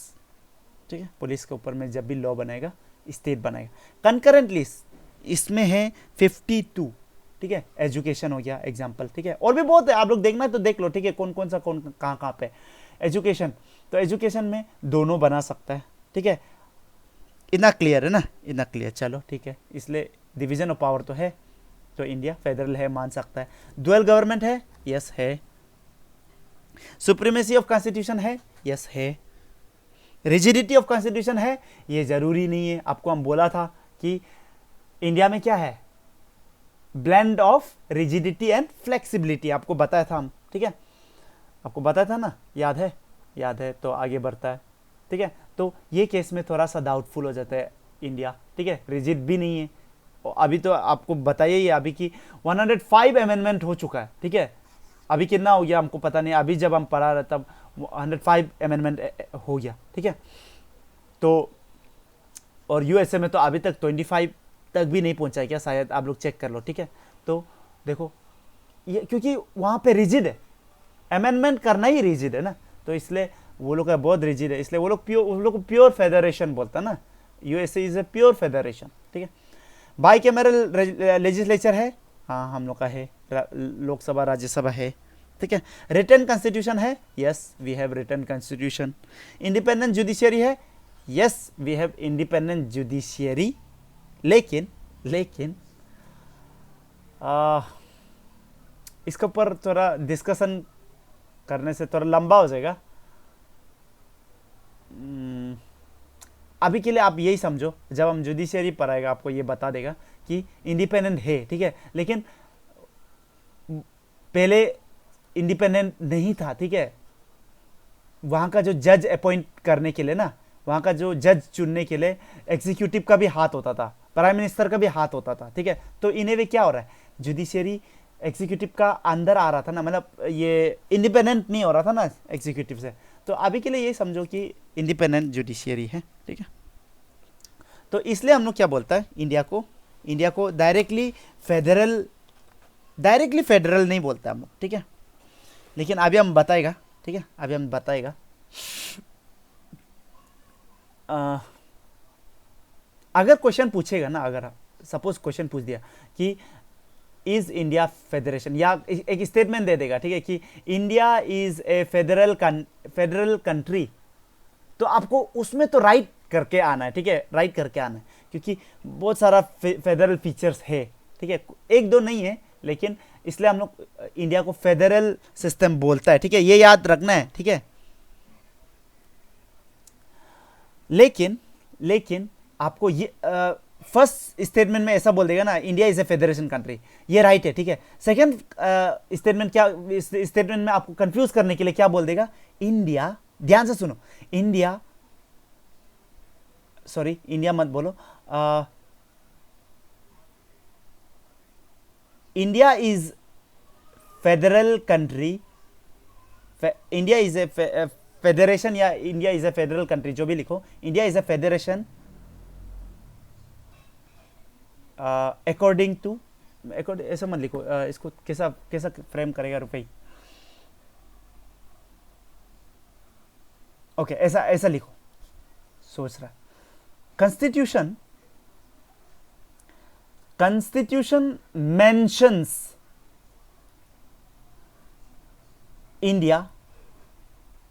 ठीक है, पुलिस के ऊपर में जब भी लॉ बनाएगा स्टेट बनाएगा। कंकरेंट लिस्ट इसमें है 52, ठीक है, एजुकेशन हो गया एग्जाम्पल, ठीक है, और भी बहुत है, आप लोग देखना है तो देख लो, ठीक है, कौन कौन सा कहाँ पे एजुकेशन, तो एजुकेशन में दोनों बना सकता है, ठीक है। इतना क्लियर है ना, इतना क्लियर, चलो ठीक है। इसलिए डिवीजन ऑफ पावर तो है, तो इंडिया फेडरल है, मान सकता है। डुअल गवर्नमेंट है, यस है। सुप्रीमेसी ऑफ कॉन्स्टिट्यूशन है, यस है। रिजिडिटी ऑफ कॉन्स्टिट्यूशन है, ये जरूरी नहीं है, आपको हम बोला था कि इंडिया में क्या है, blend of rigidity and flexibility, आपको बताया था हम, ठीक है, आपको बताया था ना, याद है, तो आगे बढ़ता है, ठीक है। तो ये केस में थोड़ा सा डाउटफुल हो जाता है इंडिया, ठीक है, रिजिड भी नहीं है। अभी तो आपको बताइए ही अभी कि 105 अमेंडमेंट हो चुका है, ठीक है, अभी कितना हो गया हमको पता नहीं, अभी जब हम पढ़ा रहे तब 105 अमेंडमेंट हो गया, ठीक है। तो और यूएसए में तो अभी तक 25 तक भी नहीं पहुंचा है क्या, शायद, आप लोग चेक कर लो, ठीक है। तो देखो ये क्योंकि वहाँ पे रिजिड है, अमेंडमेंट करना ही रिजिड है ना, तो इसलिए वो लोग का बहुत रिजिड है, इसलिए वो लोग प्योर फेडरेशन बोलता है ना, USA is a pure federation, ठीक है। बाई कैमरल लेजिस्लेचर है, हाँ हम लोग का है, लोकसभा राज्यसभा है, ठीक है। रिटन कॉन्स्टिट्यूशन है, yes we have written constitution. Independent judiciary है, yes we have independent judiciary, लेकिन इसके ऊपर थोड़ा डिस्कशन करने से थोड़ा लंबा हो जाएगा। अभी के लिए आप यही समझो, जब हम जुडिशियरी पढ़ाएगा आपको ये बता देगा कि इंडिपेंडेंट है, ठीक है, लेकिन पहले इंडिपेंडेंट नहीं था, ठीक है। वहाँ का जो जज अपॉइंट करने के लिए ना, वहाँ का जो जज चुनने के लिए एग्जीक्यूटिव का भी हाथ होता था, प्राइम मिनिस्टर का भी हाथ होता था, ठीक है। तो इन्हें भी क्या हो रहा है, जुडिशियरी एग्जीक्यूटिव का अंदर आ रहा था ना, मतलब ये इंडिपेंडेंट नहीं हो रहा था ना एग्जीक्यूटिव से। तो अभी के लिए ये समझो कि इंडिपेंडेंट जुडिशियरी है, ठीक है। तो इसलिए हम लोग क्या बोलता है, इंडिया को इंडिया को डायरेक्टली फेडरल नहीं बोलते हम लोग, ठीक है, लेकिन अभी हम बताएगा, ठीक है, अभी हम बताएगा। अगर क्वेश्चन पूछेगा ना, अगर सपोज क्वेश्चन पूछ दिया कि इज इंडिया फेडरेशन, या एक स्टेटमेंट दे देगा, ठीक है, कि India is a federal country, तो आपको उसमें तो राइट करके आना है, ठीक है, राइट करके आना है, क्योंकि बहुत सारा फेडरल फीचर्स है, ठीक है, एक दो नहीं है, लेकिन इसलिए हम लोग इंडिया को फेडरल सिस्टम बोलता है, ठीक है, ये याद रखना है, ठीक है। लेकिन आपको ये फर्स्ट स्टेटमेंट में ऐसा बोल देगा ना, India is a federation country, ये राइट है, ठीक है। सेकंड स्टेटमेंट क्या, स्टेटमेंट में आपको कंफ्यूज करने के लिए क्या बोल देगा, इंडिया, ध्यान से सुनो, इंडिया मत बोलो, India is federal country, India is a federation, या India is a federal country, जो भी लिखो, India is a federation according to, ऐसा मत लिखो, इसको कैसा फ्रेम करेगा रुपये, ओके, ऐसा लिखो, सोच रहा, constitution mentions India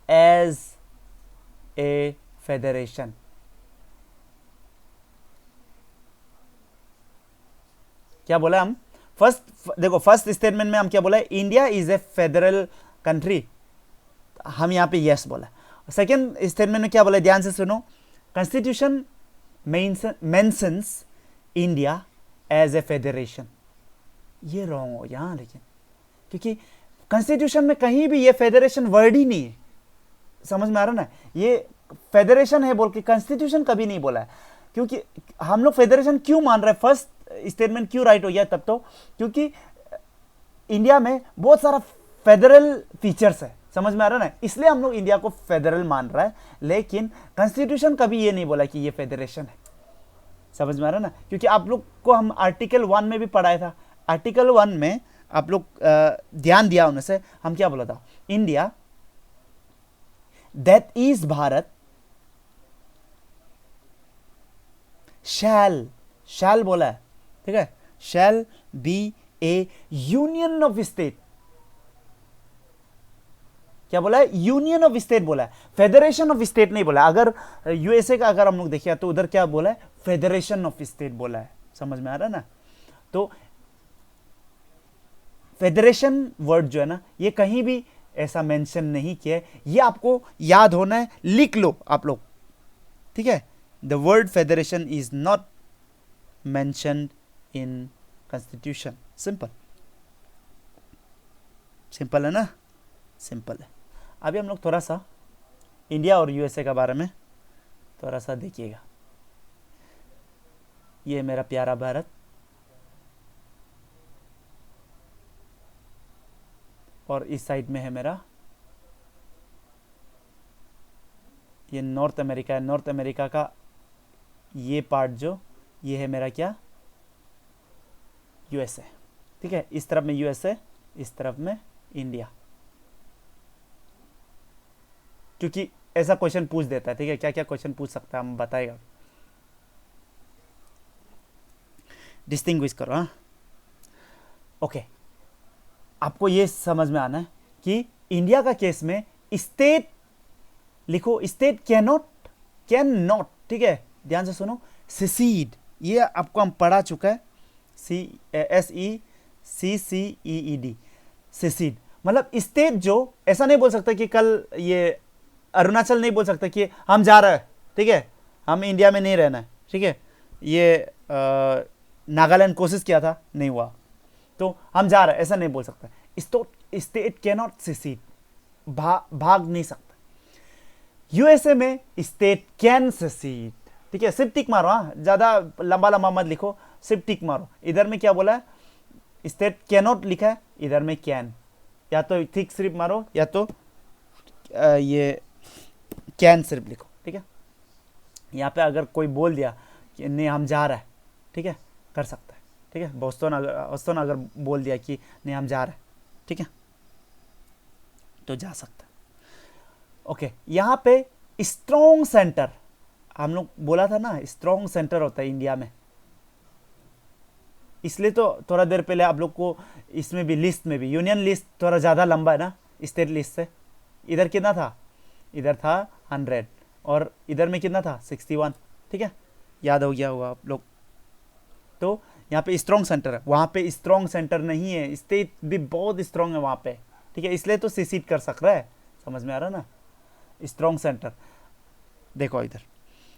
as a federation, क्या बोला हम, फर्स्ट स्टेटमेंट में हम क्या बोला है, India is a federal country, हम यहां पे यस बोला। सेकेंड स्टेटमेंट में क्या बोला, ध्यान से सुनो, constitution mentions India as a federation, ये रॉन्ग हो यहां, लेकिन क्योंकि कॉन्स्टिट्यूशन में कहीं भी ये फेडरेशन वर्ड ही नहीं है, समझ में आ रहा ना, ये फेडरेशन है बोल के कॉन्स्टिट्यूशन कभी नहीं बोला है, क्योंकि हम लोग फेडरेशन क्यों मान रहे हैं, फर्स्ट स्टेटमेंट क्यों राइट हो गया तब, तो क्योंकि इंडिया में बहुत सारा फेडरल फीचर्स है, समझ में आ रहा ना, इसलिए हम लोग इंडिया को फेडरल मान रहा है, लेकिन कॉन्स्टिट्यूशन कभी ये नहीं बोला कि ये फेडरेशन है, समझ में आ रहा ना, क्योंकि आप लोग को हम आर्टिकल 1 में भी पढ़ाया था, आर्टिकल 1 में आप लोग ध्यान दिया उनमें से, हम क्या बोला था, इंडिया दैट इज भारत शैल बोला है, ठीक है, shall be A union of state, क्या बोला है, यूनियन ऑफ स्टेट बोला है, फेडरेशन ऑफ स्टेट नहीं बोला। अगर यूएसए का अगर हम लोग देखिए तो उधर क्या बोला है, फेडरेशन ऑफ स्टेट बोला है, समझ में आ रहा है ना, तो फेडरेशन वर्ड जो है ना, ये कहीं भी ऐसा मेंशन नहीं किया है, ये आपको याद होना है, लिख लो आप लोग, ठीक है, the word federation is not mentioned in constitution, simple है ना, सिंपल है। अभी हम लोग थोड़ा सा इंडिया और यूएसए के बारे में थोड़ा सा देखिएगा, ये मेरा प्यारा भारत, और इस साइड में है मेरा ये नॉर्थ अमेरिका है, नॉर्थ अमेरिका का ये पार्ट जो ये है मेरा क्या, यूएसए, ठीक है, इस तरफ में यूएसए, इस तरफ में इंडिया, क्योंकि ऐसा क्वेश्चन पूछ देता है, ठीक है, क्या क्या क्वेश्चन पूछ सकता है हम बताएगा, डिस्टिंग्विश करो, हाँ, ओके, आपको ये समझ में आना है कि इंडिया का केस में स्टेट लिखो, स्टेट कैन नॉट, ठीक है, ध्यान से सुनो, सेसीड, ये आपको हम पढ़ा चुका है, SECCEED, सेसीड, मतलब स्टेट जो ऐसा नहीं बोल सकता कि कल ये अरुणाचल नहीं बोल सकता कि हम जा रहे हैं, ठीक है, हम इंडिया में नहीं रहना है, ठीक है, ये नागालैंड कोशिश किया था, नहीं हुआ, तो हम जा रहे हैं, ऐसा नहीं बोल सकता, स्टेट कैन नॉट सेसीड, भाग नहीं सकता। यूएसए में स्टेट कैन सेसीड, ठीक है, सिर्फ टिक मारो, हाँ, ज्यादा लंबा मत लिखो, सिर्फ टिक मारो। इधर में क्या बोला है, स्टेट कैन नॉट लिखा है, इधर में कैन, या तो ठीक सिर्फ मारो, या तो ये कैन सिर्फ लिखो, ठीक है। यहाँ पे अगर कोई बोल दिया कि नहीं हम जा रहा है, ठीक है, कर सकता है, ठीक है। बोस्टन अगर बोल दिया कि नहीं हम जा रहे हैं, ठीक है, तो जा सकता है। ओके, यहाँ पे स्ट्रॉन्ग सेंटर, हम लोग बोला था ना स्ट्रॉन्ग सेंटर होता है इंडिया में, इसलिए तो थोड़ा देर पहले आप लोग को इसमें भी लिस्ट में भी यूनियन लिस्ट थोड़ा ज़्यादा लंबा है ना स्टेट लिस्ट से। इधर कितना था, इधर था 100 और इधर में कितना था 61, ठीक है, याद हो गया होगा आप लोग। तो यहाँ पे स्ट्रॉन्ग सेंटर है, वहाँ पे स्ट्रॉन्ग सेंटर नहीं है, स्टेट भी बहुत स्ट्रॉन्ग है वहाँ पे, ठीक है, इसलिए तो सीसीट कर सक रहा है, समझ में आ रहा ना। स्ट्रॉन्ग सेंटर देखो इधर,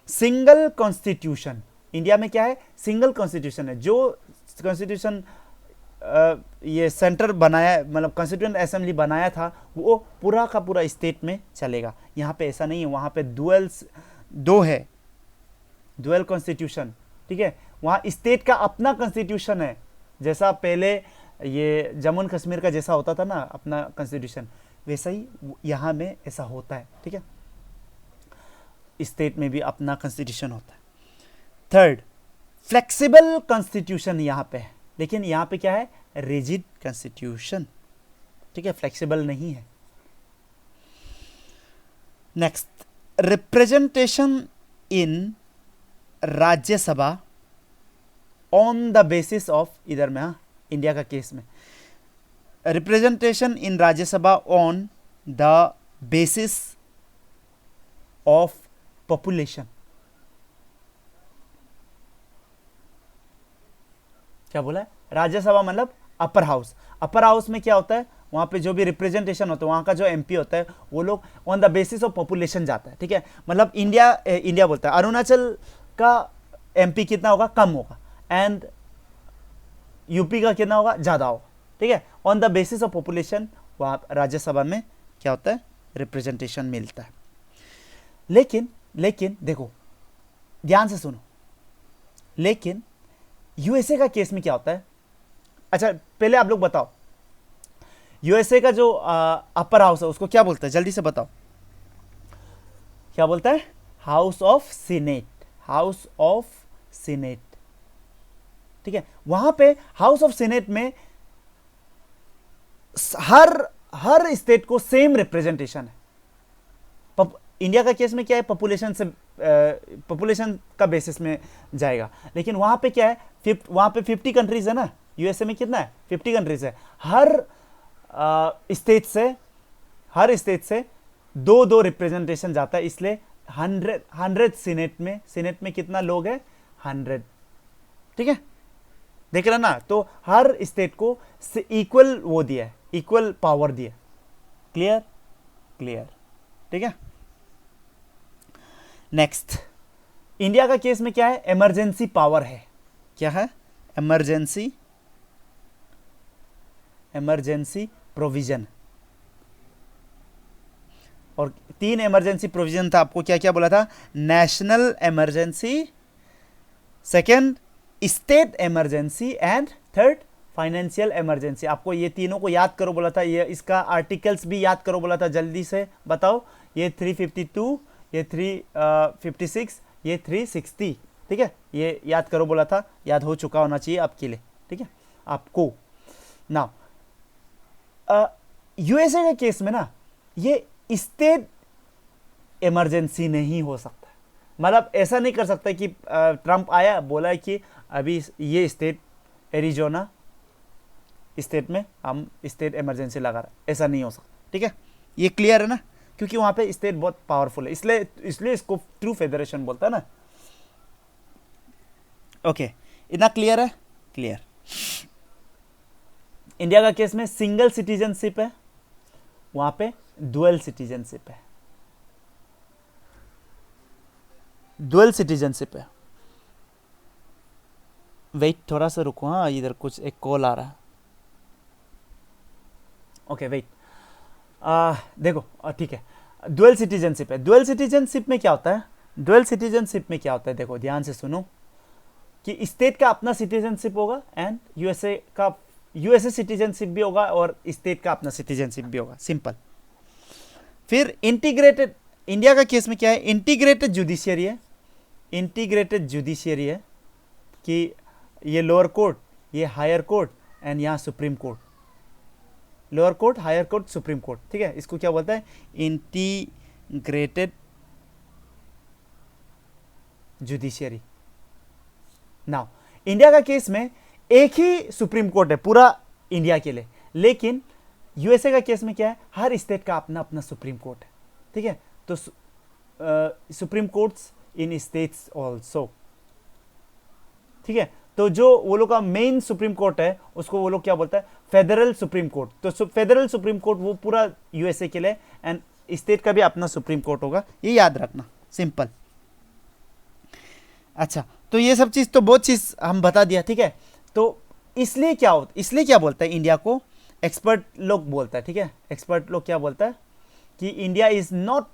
सिंगल कॉन्स्टिट्यूशन, इंडिया में क्या है, सिंगल कॉन्स्टिट्यूशन है। जो कॉन्स्टिट्यूशन ये सेंटर बनाया, मतलब कॉन्स्टिट्यूएंट असेंबली बनाया था, वो पूरा का पूरा स्टेट में चलेगा। यहाँ पे ऐसा नहीं है, वहाँ पे दो है, डुअल कॉन्स्टिट्यूशन, ठीक है। वहाँ स्टेट का अपना कॉन्स्टिट्यूशन है, जैसा पहले ये जम्मू एंड कश्मीर का जैसा होता था ना अपना कॉन्स्टिट्यूशन, वैसा ही यहाँ में ऐसा होता है, ठीक है। स्टेट में भी अपना कॉन्स्टिट्यूशन होता है। थर्ड, फ्लेक्सिबल कॉन्स्टिट्यूशन यहाँ पे है, लेकिन यहाँ पे क्या है, रिजिड कॉन्स्टिट्यूशन, ठीक है, फ्लेक्सिबल नहीं है। Next, representation in Rajya Sabha on the basis of, इधर में हाँ इंडिया का केस में, representation in Rajya Sabha on the basis of population. क्या बोला है, राज्यसभा मतलब अपर हाउस। अपर हाउस में क्या होता है, वहां पे जो भी रिप्रेजेंटेशन होता है, वहां का जो एमपी होता है, वो लोग on the basis of population जाता है, ठीक है। मतलब इंडिया बोलता है अरुणाचल का एमपी कितना होगा, कम होगा, एंड यूपी का कितना होगा, ज्यादा होगा, ठीक है। On the basis of population वहां राज्यसभा में क्या होता है, रिप्रेजेंटेशन मिलता है। लेकिन देखो ध्यान से सुनो, लेकिन यूएसए का केस में क्या होता है। अच्छा पहले आप लोग बताओ, यूएसए का जो अपर हाउस है उसको क्या बोलता है, जल्दी से बताओ, क्या बोलता है, house of senate, house of senate, ठीक है। वहां पे हाउस ऑफ सीनेट में हर स्टेट को सेम रिप्रेजेंटेशन है। इंडिया का केस में क्या है, पॉपुलेशन का बेसिस में जाएगा, लेकिन वहां पे क्या है, वहां पे 50 कंट्रीज है ना, यूएसए में कितना है, 50 कंट्रीज है। हर स्टेट से दो रिप्रेजेंटेशन जाता है, इसलिए 100 सीनेट में कितना लोग है, 100, ठीक है, देख रहे ना। तो हर स्टेट को इक्वल वो दिया है, इक्वल पावर दिया, क्लियर, ठीक है। नेक्स्ट, इंडिया का केस में क्या है, इमरजेंसी पावर है, क्या है, इमरजेंसी प्रोविजन, और 3 इमरजेंसी प्रोविजन था, आपको क्या क्या बोला था, national emergency, second state emergency, and third financial emergency. आपको ये तीनों को याद करो बोला था, ये इसका आर्टिकल्स भी याद करो बोला था, जल्दी से बताओ। ये 352, ये 356, ये 360, ठीक है, ये याद करो बोला था, याद हो चुका होना चाहिए आपके लिए, ठीक है आपको। ना यूएसए के केस में ना ये स्टेट इमरजेंसी नहीं हो सकता, मतलब ऐसा नहीं कर सकता कि ट्रंप आया बोला है कि अभी ये स्टेट एरिजोना स्टेट में हम स्टेट इमरजेंसी लगा रहे हैं, ऐसा नहीं हो सकता, ठीक है, ये क्लियर है ना, क्योंकि वहां पे स्टेट बहुत पावरफुल है, इसलिए इसको ट्रू फेडरेशन बोलता है ना। ओके, इतना क्लियर है, क्लियर। इंडिया का केस में सिंगल सिटीजनशिप है, वहां पे डुअल सिटीजनशिप है, वेट थोड़ा सा रुको, हाँ इधर कुछ एक कॉल आ रहा है, ओके वेट, देखो ठीक है, डुअल सिटीजनशिप है। डुअल सिटीजनशिप में क्या होता है, देखो ध्यान से सुनो, कि स्टेट का अपना सिटीजनशिप होगा एंड यूएसए सिटीजनशिप भी होगा और स्टेट का अपना सिटीजनशिप भी होगा, सिंपल। फिर इंटीग्रेटेड, इंडिया का केस में क्या है, इंटीग्रेटेड जुडिशियरी है, कि ये लोअर कोर्ट, ये हायर कोर्ट, एंड यहाँ supreme court, lower court, higher court, supreme court, ठीक है। इसको क्या बोलता है? Integrated judiciary. नाउ इंडिया का केस में एक ही सुप्रीम कोर्ट है पूरा इंडिया के लिए, लेकिन यूएसए का केस में क्या है? हर स्टेट का अपना अपना सुप्रीम कोर्ट है, ठीक है। तो supreme courts in states also, ठीक है। तो जो वो लोग का मेन सुप्रीम कोर्ट है उसको वो लोग क्या बोलता है? Federal supreme court. तो फेडरल सुप्रीम कोर्ट वो पूरा यूएसए के लिए, एंड स्टेट का भी अपना सुप्रीम कोर्ट होगा, ये याद रखना, सिंपल। अच्छा, तो ये सब चीज़ तो बहुत चीज़ हम बता दिया, ठीक है। तो इसलिए क्या बोलता है इंडिया को? एक्सपर्ट लोग बोलता है, ठीक है। एक्सपर्ट लोग क्या बोलता है कि India is not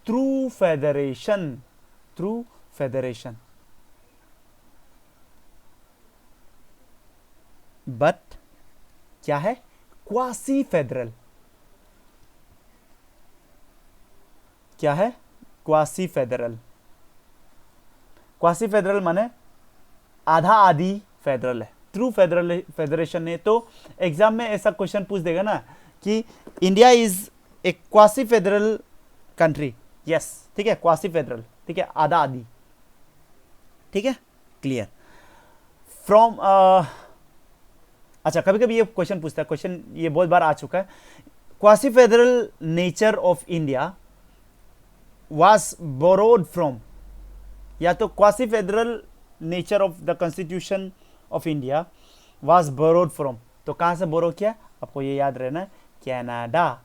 true federation, but क्या है? Quasi federal. क्या है? Quasi federal. क्वासी फेडरल माने आधा आधी फेडरल है। ट्रू फेडरल फेडरेशन ने तो एग्जाम में ऐसा क्वेश्चन पूछ देगा ना कि India is A quasi federal country, yes, ठीक है, क्वासी फेडरल, ठीक है, आधा आधी, ठीक है, क्लियर। फ्रॉम अच्छा, कभी कभी ये क्वेश्चन पूछता है, क्वेश्चन ये बहुत बार आ चुका है, quasi federal nature of India was borrowed from, या तो quasi federal nature of the constitution of India was borrowed from, तो कहां से बोरो किया? आपको ये याद रहना है, कनाडा,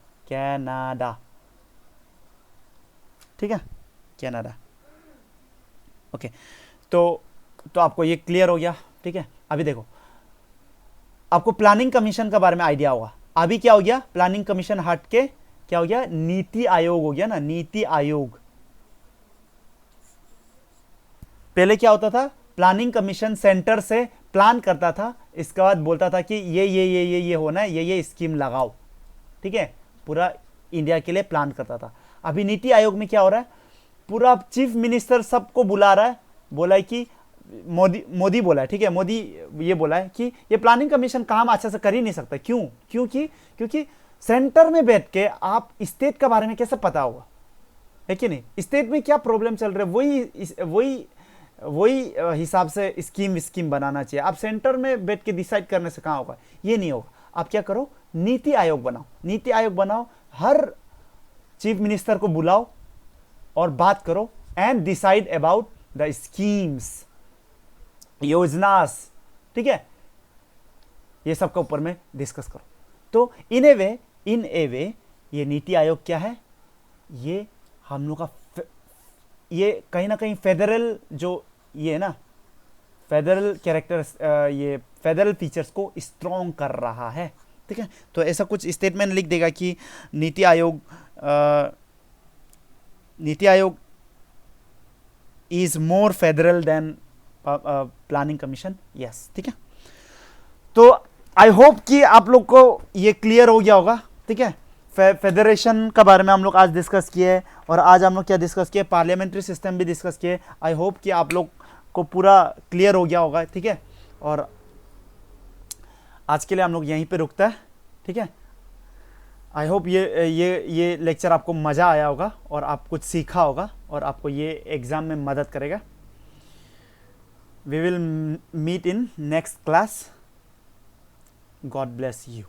ठीक है, कनाडा। ओके, तो आपको ये क्लियर हो गया, ठीक है। अभी देखो, आपको प्लानिंग कमीशन के बारे में आइडिया होगा। अभी क्या हो गया? प्लानिंग कमीशन हट के क्या हो गया? नीति आयोग हो गया ना, नीति आयोग। पहले क्या होता था? प्लानिंग कमीशन सेंटर से प्लान करता था, इसके बाद बोलता था कि ये होना है, ये स्कीम लगाओ, ठीक है, पूरा इंडिया के लिए प्लान करता था। अभी नीति आयोग में क्या हो रहा है? पूरा चीफ मिनिस्टर सबको बुला रहा है, बोला है कि मोदी बोला है, ठीक है, मोदी ये बोला है कि ये प्लानिंग कमीशन काम अच्छे से कर ही नहीं सकता। क्यों? क्योंकि सेंटर में बैठ के आप स्टेट के बारे में कैसे पता होगा, है कि नहीं? स्टेट में क्या प्रॉब्लम चल रहा है वही हिसाब से स्कीम बनाना चाहिए। आप सेंटर में बैठ के डिसाइड करने से कहाँ होगा? ये नहीं होगा। आप क्या करो? नीति आयोग बनाओ, हर चीफ मिनिस्टर को बुलाओ और बात करो, and decide about the schemes, योजनास, ठीक है, ये सब के ऊपर में डिस्कस करो। तो इन ए वे ये नीति आयोग क्या है? ये हम लोग का ये कहीं ना कहीं फेडरल जो ये है ना, फेडरल कैरेक्टर्स, ये फेडरल फीचर्स को स्ट्रॉन्ग कर रहा है, ठीक है। तो ऐसा कुछ स्टेटमेंट लिख देगा कि Niti Aayog is more federal than planning commission, yes, ठीक है। तो आई होप कि आप लोग को ये क्लियर हो गया होगा, ठीक है। फेडरेशन का बारे में हम लोग आज डिस्कस किए, और आज हम लोग क्या डिस्कस किए? पार्लियामेंट्री सिस्टम भी डिस्कस किए। आई होप कि आप लोग को पूरा क्लियर हो गया होगा, ठीक है। और आज के लिए हम लोग यहीं पे रुकता है, ठीक है। आई होप ये लेक्चर आपको मज़ा आया होगा और आप कुछ सीखा होगा और आपको ये एग्ज़ाम में मदद करेगा। We will meet in next class. God bless you.